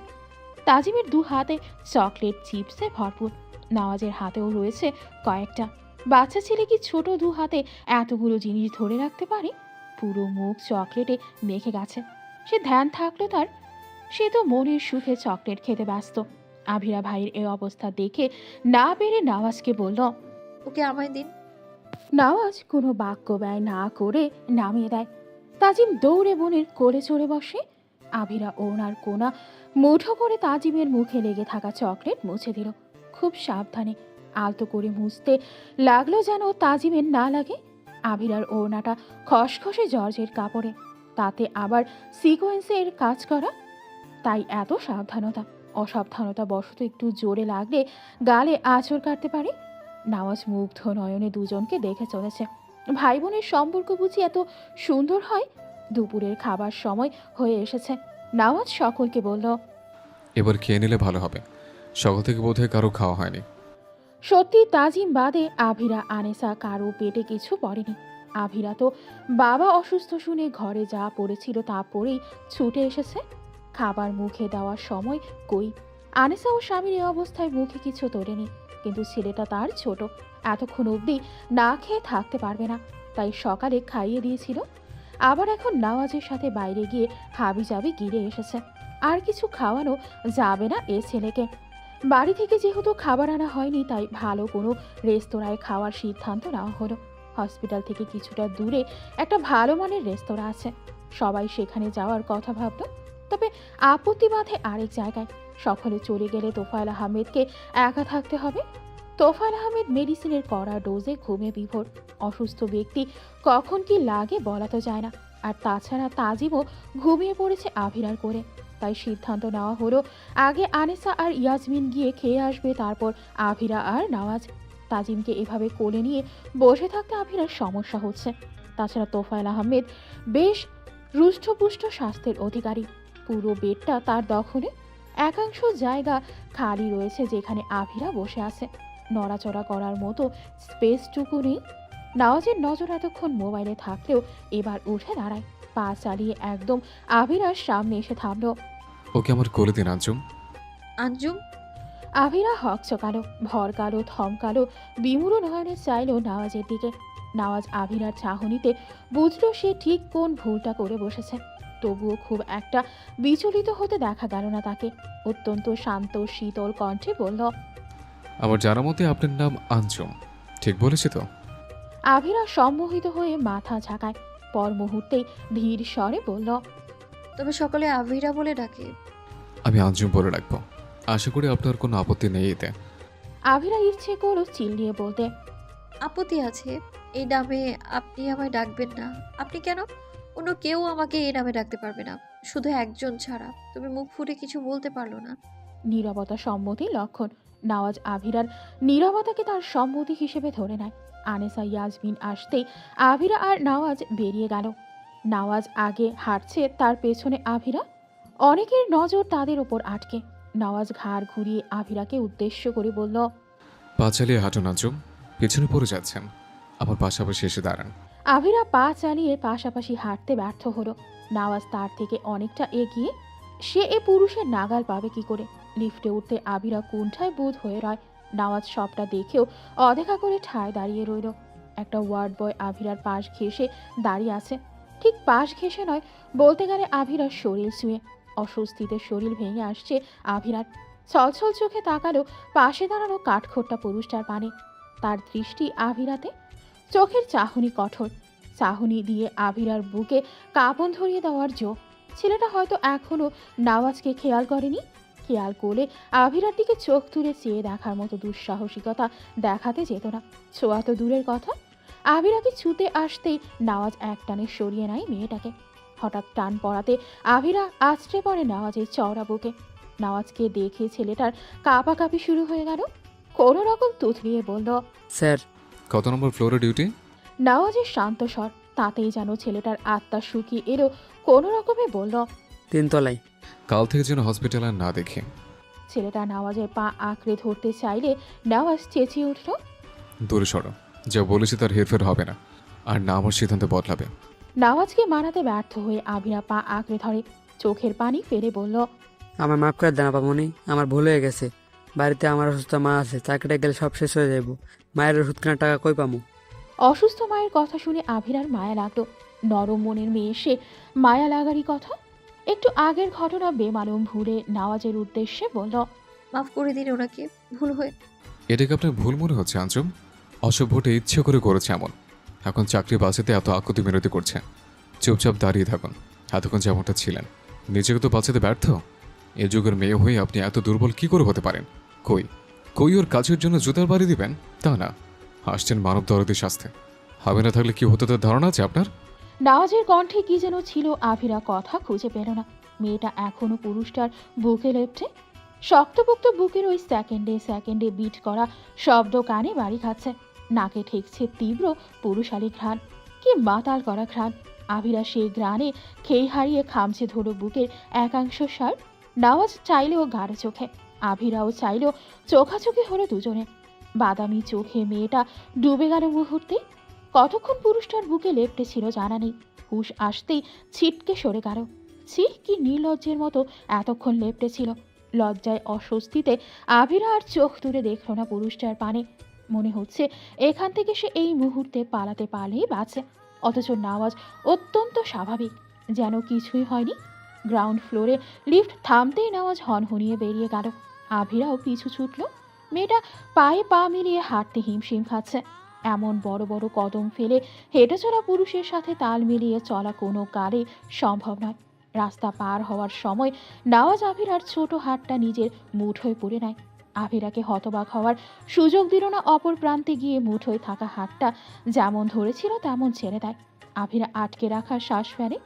তাজিমের দু হাতে চকলেট চিপসে ভরপুর। নওয়াজের হাতেও রয়েছে কয়েকটা। বাচ্চা ছেলে কি ছোট দু হাতে এতগুলো জিনিস ধরে রাখতে পারে? পুরো মুখ চকলেটে মেখে গেছে। সে ধ্যান থাকলো তার, সে তো মনের সুখে চকলেট খেতে ব্যস্ত। আভিরা ভাইয়ের এই অবস্থা দেখে না পেরে নওয়াজকে বলল, ওকে আমায় দিন। নওয়াজ কোনো বাক্য ব্যয় না করে নামিয়ে দেয়। তাজিম দৌড়ে বোনের কোলে চড়ে বসে। আভিরা ওনার কোনা মুঠো করে তাজিমের মুখে লেগে থাকা চকলেট মুছে দিল। খুব সাবধানে আলতো করে মুছতে লাগলো যেন তাজিমের না লাগে। আভিরার ওড়নাটা খসখসে জর্জের কাপড়ে, তাতে আবার সিকোয়েন্সের কাজ করা, তাই এত সাবধানতা। অসাবধানতা বশত একটু জোরে লাগলে গালে আঁচড় কাটতে পারে। নওয়াজ মুগ্ধ নয়নে দুজনকে দেখে চলেছে। ভাই বোনের সম্পর্ক বুঝি এত সুন্দর হয়? দুপুরের খাবার সময় হয়ে এসেছে। নওয়াজ সকলকে বলল, এবার খেয়ে নিলে ভালো হবে, সকাল থেকে বোধহয় কারো খাওয়া হয়নি। সত্যি তাজিম বাদে আভিরা আনেসা কারো পেটে কিছু পড়েনি। আভিরা তো বাবা অসুস্থ শুনে ঘরে যা পড়েছিল তা পরেই ছুটে এসেছে। খাবার মুখে দেওয়ার সময় কই। আনিসা ও স্বামীর এই অবস্থায় মুখে কিছু তোলেনি, কিন্তু ছেলেটা তার ছোট, এতক্ষণ অবধি না খেয়ে থাকতে পারবে না, তাই সকালে খাইয়ে দিয়েছিল। আবার এখন নওয়াজের সাথে বাইরে গিয়ে হাবিজাবি গিরে এসেছে। আর কিছু খাওয়ানো যাবে না এ ছেলেকে। বাড়ি থেকে যেহেতু খাবার আনা হয়নি, তাই ভালো কোনো রেস্তোরাঁয় খাওয়ার সিদ্ধান্ত নেওয়া হলো। হসপিটাল থেকে কিছুটা দূরে একটা ভালো মানের রেস্তোরাঁ আছে, সবাই সেখানে যাওয়ার কথা ভাবল। তবে আপত্তি বাঁধে আরেক জায়গায়। সকলে চলে গেলে তোফায়েল আহমেদকে একা থাকতে হবে। তোফায়েল আহমেদ মেডিসিনের কড়া ডোজে ঘুমে বিভোর। অসুস্থ ব্যক্তি কখন কি লাগে বলা তো যায় না। আর তাছাড়া তাজিমও ঘুমিয়ে পড়েছে আভিরার করে। তাই সিদ্ধান্ত নেওয়া হলো আগে আনিসা আর ইয়াসমিন গিয়ে খেয়ে আসবে, তারপর আভিরা আর নওয়াজ। তাজিমকে এভাবে কোলে নিয়ে বসে থাকতে আভিরার সমস্যা হচ্ছে। তাছাড়া তোফায়েল আহমেদ বেশ রুষ্টপুষ্ট স্বাস্থ্যের অধিকারী। পুরো বেডটা তার দখলে। একাংশ জায়গা খালি রয়েছে যেখানে আভিরা বসে আছে। নড়াচড়া করার মতো স্পেসটুকু নেই। নওয়াজের নজর এতক্ষণ মোবাইলে থাকলেও এবার উঠে দাঁড়ায়, পা চালিয়ে একদম আভিরার সামনে এসে থামল। ওকে আমার কোলে দিন আঞ্জুম। আঞ্জুম? আভিরা হকচকালো, ভরকালো, থমকালো, বিমূঢ় নয়নে চাইল নওয়াজের দিকে। নওয়াজ আভিরার চাহনিতে বুঝলো সে ঠিক কোন ভুলটা করে বসেছে। তবুও খুব একটা বিচলিত হতে দেখা গেল না তাকে। অত্যন্ত শান্ত শীতল কণ্ঠে বলল, আমার জানা মতে আপনার নাম আঞ্জুম, ঠিক বলেছি তো? আভিরা সম্মোহিত হয়ে মাথা ঝাঁকায়, পর মুহূর্তেই ধীর স্বরে বলল, তবে সকলে আভিরা বলে ডাকে। আমি আঞ্জুম বলে রাখবো, আশা করি আপনার কোনো আপত্তি নেই এতে। আভিরা ইচ্ছে করলো চিল্লিয়ে বলতে, আপত্তি আছে, এই নামে আপনি আমায় ডাকবেন না। আপনি কেন? অন্য কেউ আমাকে এই নামে ডাকতে পারবে না, শুধু একজন ছাড়া। তুমি মুখ ফুটে কিছু বলতে পারলো না। নীরবতা সম্মতি লক্ষণ। নওয়াজ আভিরার নীরবতাকে তার সম্মতি হিসেবে ধরে নেয়। আনিসা ইয়াসমিন আসতেই আভিরা আর নওয়াজ বেরিয়ে গেল। নওয়াজ আগে হাঁটছে, তার পেছনে আভিরা। অনেকের নজর তাদের ওপর আটকে। নওয়াজ ঘাড় ঘুরিয়ে আভিরাকে উদ্দেশ্য করে বলল, পা চালিয়ে হাঁটুন আঞ্জুম, পিছনে পড়ে যাচ্ছেন, আমার পাশাপাশি এসে দাঁড়ান। আভিরা পা চালিয়ে পাশাপাশি হাঁটতে ব্যর্থ হলো। নওয়াজ তার থেকে অনেকটা এগিয়ে। সে এ পুরুষের নাগাল পাবে কি করে? লিফটে উঠতে আভিরা কুণ্ঠায় বোধ হয়ে রয়। নওয়াজ সবটা দেখেও অদেখা করে ঠায় দাঁড়িয়ে রইল। একটা ওয়ার্ড বয় আভিরার পাশ ঘেঁষে দাঁড়িয়ে আছে। ঠিক পাশ ঘেঁষে নয়, বলতে গেলে আভিরার শরীর ছুঁয়ে। অস্বস্তিতে শরীর ভেঙে আসছে আভিরার। ছলছল চোখে তাকালো পাশে দাঁড়ানো কাঠখোট্টা পুরুষটার পানে। তার দৃষ্টি আভিরাতে, চোখের চাহনি কঠোর। চাহনি দিয়ে আভিরার বুকে কাঁপন ধরিয়ে দেওয়ার জো। ছেলেটা হয়তো এখনো নওয়াজকে খেয়াল করেনি। খেয়াল করলে আভিরার দিকে চোখ তুলে চেয়ে দেখার মতো দুঃসাহসিকতা দেখাতে যেত না। ছোঁয়া তো দূরের কথা, আভিরাকে ছুতে আসতেই নওয়াজ একটানে সরিয়ে নেয় মেয়েটাকে। হঠাৎ টান পড়াতে আভিরা আছড়ে পড়ে নওয়াজের চওড়া বুকে। নওয়াজকে দেখে ছেলেটার কাঁপাকাঁপি শুরু হয়ে গেল। কোনো রকম তুতলিয়ে বলল, স্যার। কত নম্বর ফ্লোরে ডিউটি? নওয়াজের শান্ত স্বর, তাতেই যেন ছেলেটার আত্মা শুকিয়ে এলো। কোনো রকমে বলল, 3 তলায়। কাল থেকে যেন হসপিটাল আর না দেখি। ছেলেটা নওয়াজের পা আঁকড়ে ধরতে চাইলে নওয়াজ চেঁচিয়ে উঠল, দূরে সরো, যা বলেছি তার হেরফের হবে না, আর না আমার সিদ্ধান্ত বদলাবে। নওয়াজকে মানাতে ব্যর্থ হয়ে আভিরা পা আঁকড়ে ধরে। চোখের পানি ফেলে বলল, আমার মাফ করে দেন আপামনি, আমার ভুল হয়ে গেছে। বাড়িতে আমার অসুস্থ মা আছে, চাকরিটা গেলে সব শেষ হয়ে যাইব। মায়ের ওষুধ কেনার টাকা কই পামু? অসুস্থ মায়ের কথা শুনে আভিরার মায়া লাগলো। নরম মনের মেয়ে সে, মায়া লাগারই কথা। একটু আগের ঘটনা বেমালুম ভুলে নওয়াজের উদ্দেশ্যে বলল, মাফ করে দিন ওনাকে, ভুল হয়ে। এটাকে আপনার ভুল মনে হচ্ছে আঞ্জুম? অসভ্যটা ইচ্ছে করে করেছে এমন। এখন চাকরি বাঁচাতে এত আকুতি মিনতি করছে। চুপচাপ দাঁড়িয়ে থাকুন, এতক্ষণ যেমনটা ছিলেন। নিজেকে তো বাঁচাতে ব্যর্থ। এ যুগের মেয়ে হয়ে আপনি এত দুর্বল কি করে হতে পারেন? কই ওর কাজের জন্য জুতার বাড়ি দিবেন? তা না, আসছেন মানব দরদি শাস্তে। হবে না থাকলে কি হতে তার ধারণা আছে আপনার? নওয়াজের কণ্ঠে কি যেন ছিল, আভিরা কথা খুঁজে পেল না। মেয়েটা এখনো পুরুষটার বুকে লেপটে। শক্তপোক্ত বুকের ওই সেকেন্ডে সেকেন্ডে বিট করা শব্দ কানে বাড়ি খাচ্ছে। নাকে ঠেকছে তীব্র পুরুষালী ঘ্রাণ। কি মাতাল করা ঘ্রাণ! আভিরা সেই ঘ্রাণে খেই হারিয়ে খামছে ধরো বুকের একাংশ সার। নওয়াজ চাইলেও গাঢ় চোখে, আভিরাও চাইলেও চোখাচোখি হলো দুজনে। বাদামি চোখে মেয়েটা ডুবে গেল মুহূর্তে। কতক্ষণ পুরুষটার বুকে লেপটে ছিল জানা নেই। হুশ আসতেই ছিটকে সরে গেল। ছি, কি নির্লজ্জের মতো এতক্ষণ লেপ্টে ছিল। লজ্জায় অস্বস্তিতে আভিরা আর চোখ তুলে দেখল না পুরুষটার পানে। মনে হচ্ছে এখান থেকে সে এই মুহূর্তে পালাতে পারলেই বাঁচে, অথচ নাওয়াজ অত্যন্ত স্বাভাবিক, যেন কিছুই হয়নি। গ্রাউন্ড ফ্লোরে লিফট থামতেই নাওয়াজ হনহনিয়ে বেরিয়ে গেল। আভিরাও পিছু ছুটল। মেয়েটা পায়ে পা মিলিয়ে হাঁটতে হিমশিম খাচ্ছে। এমন বড় বড় কদম ফেলে হেঁটে চলা পুরুষের সাথে তাল মিলিয়ে চলা কোনো কালে সম্ভব নয়। রাস্তা পার হওয়ার সময় নাওয়াজ আভিরার ছোট হাতটা নিজের মুঠোয় পড়ে নেয়। আভিরাকে হতবাক হওয়ার সুযোগ দিল না, অপর প্রান্তে গিয়ে মুঠোয় থাকা হাতটা যেমন ধরেছিল তেমন ছেড়ে দেয়। আভিরা আটকে রাখা শ্বাস ফেলে।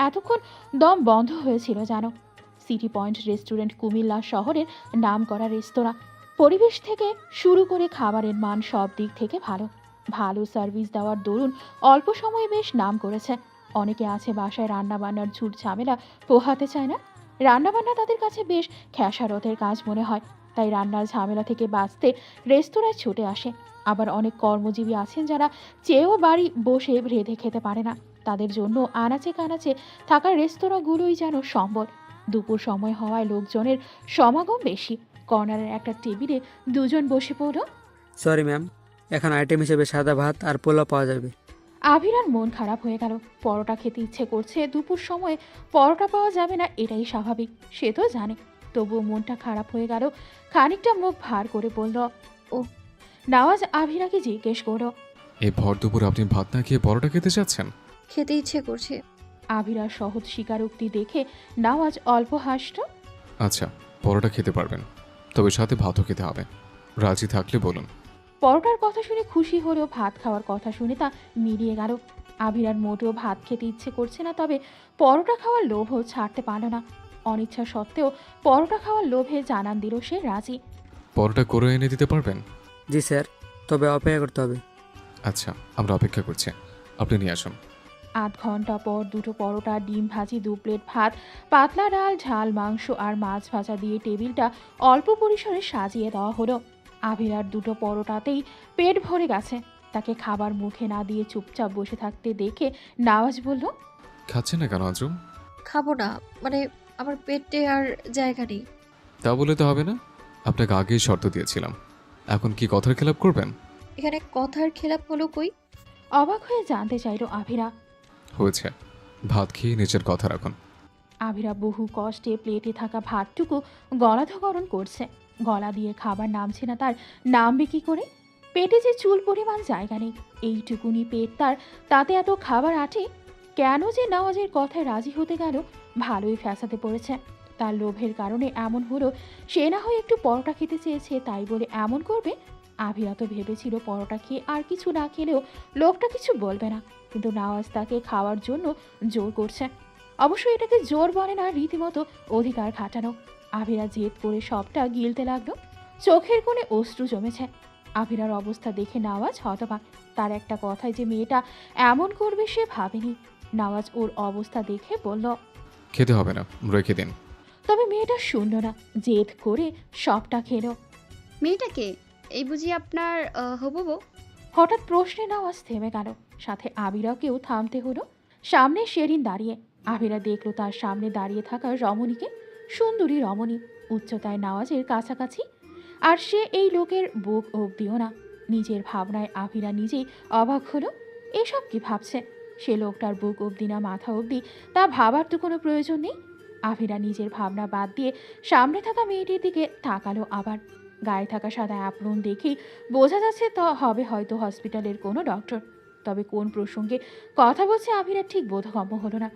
এতক্ষণ দম বন্ধ হয়েছিল যেন। সিটি পয়েন্ট রেস্টুরেন্ট কুমিল্লা শহরের নামকরা রেস্তোরাঁ। পরিবেশ থেকে শুরু করে খাবারের মান সব দিক থেকে ভালো। ভালো সার্ভিস দেওয়ার দরুন অল্প সময়ে বেশ নাম করেছে। অনেকে আছে বাসায় রান্নাবান্নার ঝুট ঝামেলা পোহাতে চায় না। রান্নাবান্না তাদের কাছে বেশ খেসারতের কাজ মনে হয়, তাই রান্নার ঝামেলা থেকে বাঁচতে রেস্তোরাঁয় ছুটে আসে। আবার অনেক কর্মজীবী আছেন যারা চেয়েও বাড়ি বসে রেঁধে খেতে পারে না। তাদের জন্য আনাচে কানাচে থাকা রেস্তোরাঁগুলোই যেন সম্বল। দুপুর সময় হওয়ায় লোকজনের সমাগম বেশি। কর্নারের একটা টেবিলে দুজন বসে পড়ল। সরি ম্যাম, এখন আইটেম হিসেবে সাদা ভাত আর পোলাও পাওয়া যাবে। আভিরার মন খারাপ হয়ে গেল। পরোটা খেতে ইচ্ছে করছে, দুপুর সময়ে পরোটা পাওয়া যাবে না এটাই স্বাভাবিক, সে তো জানে। তবুও মনটা খারাপ হয়ে গেল। খানিকটা মুখ ভার করে বলল, ও। নওয়াজ আভিরাকে জিজ্ঞেস করল, এই ভর দুপুর আপনি ভাত না খেয়ে পরোটা খেতে চাচ্ছেন? খেতে ইচ্ছে করছে। আভিরার সহজ স্বীকারোক্তি দেখে নওয়াজ অল্প হাসল। আচ্ছা, পরোটা খেতে পারবেন, তবে সাথে ভাতও খেতে হবে। রাজি থাকলে বলুন। পরোটার কথা শুনে খুশি হলেও ভাত খাওয়ার কথা শুনে তা মিলিয়ে গেল। আভিরার মোটেও ভাত খেতে ইচ্ছে করছে না, তবে পরোটা খাওয়ার লোভও ছাড়তে পারল না। অনিচ্ছা সত্ত্বেও পরোটা খাওয়ার লোভে জানান দিল সে রাজি। পরোটা করে এনে দিতে পারবেন? জি স্যার, তবে অপেক্ষা করতে হবে। আচ্ছা, আমরা অপেক্ষা করছি, আপনি নিয়ে আসুন। আধ ঘন্টা পর দুটো পরোটা, ডিম ভাজি, 2 প্লেট ভাত, পাতলা ডাল, ঝাল মাংস আর মাছ ভাজা দিয়ে টেবিলটা অল্প পরিসরে সাজিয়ে দেওয়া হলো। আভিরার দুটো পরোটাতেই পেট ভরে গেছে। তাকে খাবার মুখে না দিয়ে চুপচাপ বসে থাকতে দেখে নওয়াজ বলল, খাচ্ছেন না কেন আজম? খাবো না, মানে আমার পেটে আর জায়গা নেই। তা বলে তো হবে না, আপনাকে আগেই শর্ত দিয়েছিলাম। এখন কি কথার খেলাপ করবেন? এখানে কথার খেলাপ হলো কই? অবাক হয়ে জানতে চাইল আভিরা। হয়েছে, ভাত খেয়ে নিজের কথা রাখুন। আভিরা বহু কষ্টে প্লেটে থাকা ভাতটুকু গলাধকরণ করছে। গলা দিয়ে খাবার নামছে না, তার নামবে কি করে? পেটে যে চুল পরিমাণ জায়গা নেই, এইটুকুনি পেট তার, তাতে এত খাবার আটে? কেন যে নওয়াজের কথায় রাজি হতে গেল? ভালোই ফ্যাসাতে পড়েছে। তার লোভের কারণে এমন হলো। সে না হয় একটু পরোটা খেতে চেয়েছে, তাই বলে এমন করবে? আভিরা তো ভেবেছিল পরোটা খেয়ে আর কিছু না খেলেও লোকটা কিছু বলবে না, কিন্তু নওয়াজ তাকে খাওয়ার জন্য জোর করছে। অবশ্য এটাকে জোর বলে না, রীতিমতো অধিকার খাটানো। আভিরা জেদ করে সবটা গিলতে লাগলো। চোখের কোণে অশ্রু জমেছে। আভিরার অবস্থা দেখে নওয়াজ হতবাক। তার একটা কথায় যে মেয়েটা এমন করবে সে ভাবেনি। নওয়াজ ওর অবস্থা দেখে বলল, খেতে হবে না, রেখে দিন। তবে মেয়েটা শুনল না, জেদ করে সবটা খেলো। মেয়েটাকে এই বুঝি আপনার হবু বউ? হঠাৎ প্রশ্নে নওয়াজ থেমে গেল। সাথে আবিরাকেও থামতে হলো। সামনে শেরিন দাঁড়িয়ে। আবিরা দেখল তার সামনে দাঁড়িয়ে থাকা রমণীকে। সুন্দরী রমণী, উচ্চতায় নওয়াজের কাছাকাছি। আর সে এই লোকের বুক অবধিও না। নিজের ভাবনায় আবিরা নিজেই অবাক হলো। এসব কি ভাবছে? সে লোকটার বুক অবধি না মাথা অবধি তা ভাবার তো কোনো প্রয়োজন নেই। আবিরা নিজের ভাবনা বাদ দিয়ে সামনে থাকা মেয়েটির দিকে তাকালো আবার। গায়ে থাকা সাদা অ্যাপ্রন দেখেই বোঝা যাচ্ছে তা হবে হয়তো হসপিটালের কোনো ডক্টর। তবে কোন প্রসঙ্গে কথা বলছে আবিরা ঠিক বোধগম্য হলো না।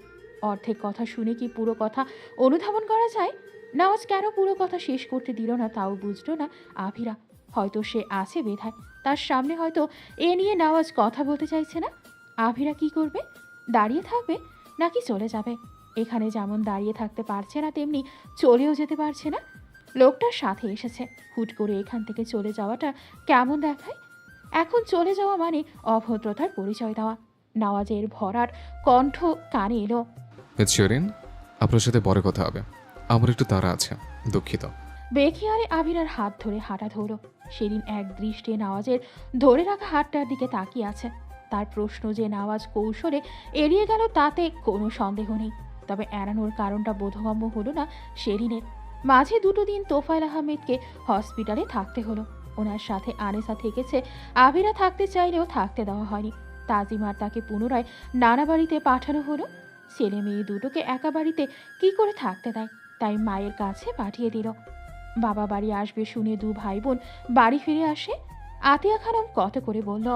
অর্ধেক কথা শুনে কি পুরো কথা অনুধাবন করা যায়? নওয়াজ কেন পুরো কথা শেষ করতে দিল না তাও বুঝলো না আবিরা। হয়তো সে আছে বেধায়, তার সামনে হয়তো এ নিয়ে নওয়াজ কথা বলতে চাইছে না। আবিরা কি করবে? দাঁড়িয়ে থাকবে নাকি চলে যাবে? এখানে যেমন দাঁড়িয়ে থাকতে পারছে না, তেমনি চলেও যেতে পারছে না। লোকটার সাথে এসেছে, হুট করে এখান থেকে চলে যাওয়াটা কেমন দেখায়? এখন চলে যাওয়া মানে অভদ্রতার পরিচয় দেওয়া। নওয়াজের ভরার কণ্ঠ কানে এলো, শেরিন, আপনার সাথে পরে কথা হবে, আমার একটু তাড়া আছে, দুঃখিত। বেখিয়ালে আবিরার হাত ধরে হাঁটা ধরল। সেদিন এক দৃষ্টে নওয়াজের ধরে রাখা হাতটার দিকে তাকিয়ে আছে। তার প্রশ্ন যে নওয়াজ কৌশলে এড়িয়ে গেল তাতে কোনো সন্দেহ নেই। তবে এড়ানোর কারণটা বোধগম্য হলো না শেরিনের। মাঝে 2 দিন তোফায়েল আহমেদকে হসপিটালে থাকতে হলো। ওনার সাথে আনেসা থেকেছে, আবিরা থাকতে চাইলেও থাকতে দেওয়া হয়নি। তাজিমার তাকে পুনরায় নানা বাড়িতে পাঠানো হলো। ছেলে মেয়ে দুটোকে একা বাড়িতে কি করে থাকতে দেয়, তাই মায়ের কাছে পাঠিয়ে দিল। বাবা বাড়ি আসবে শুনে 2 ভাই বোন বাড়ি ফিরে আসে। আতিয়া খানম কত করে বলল,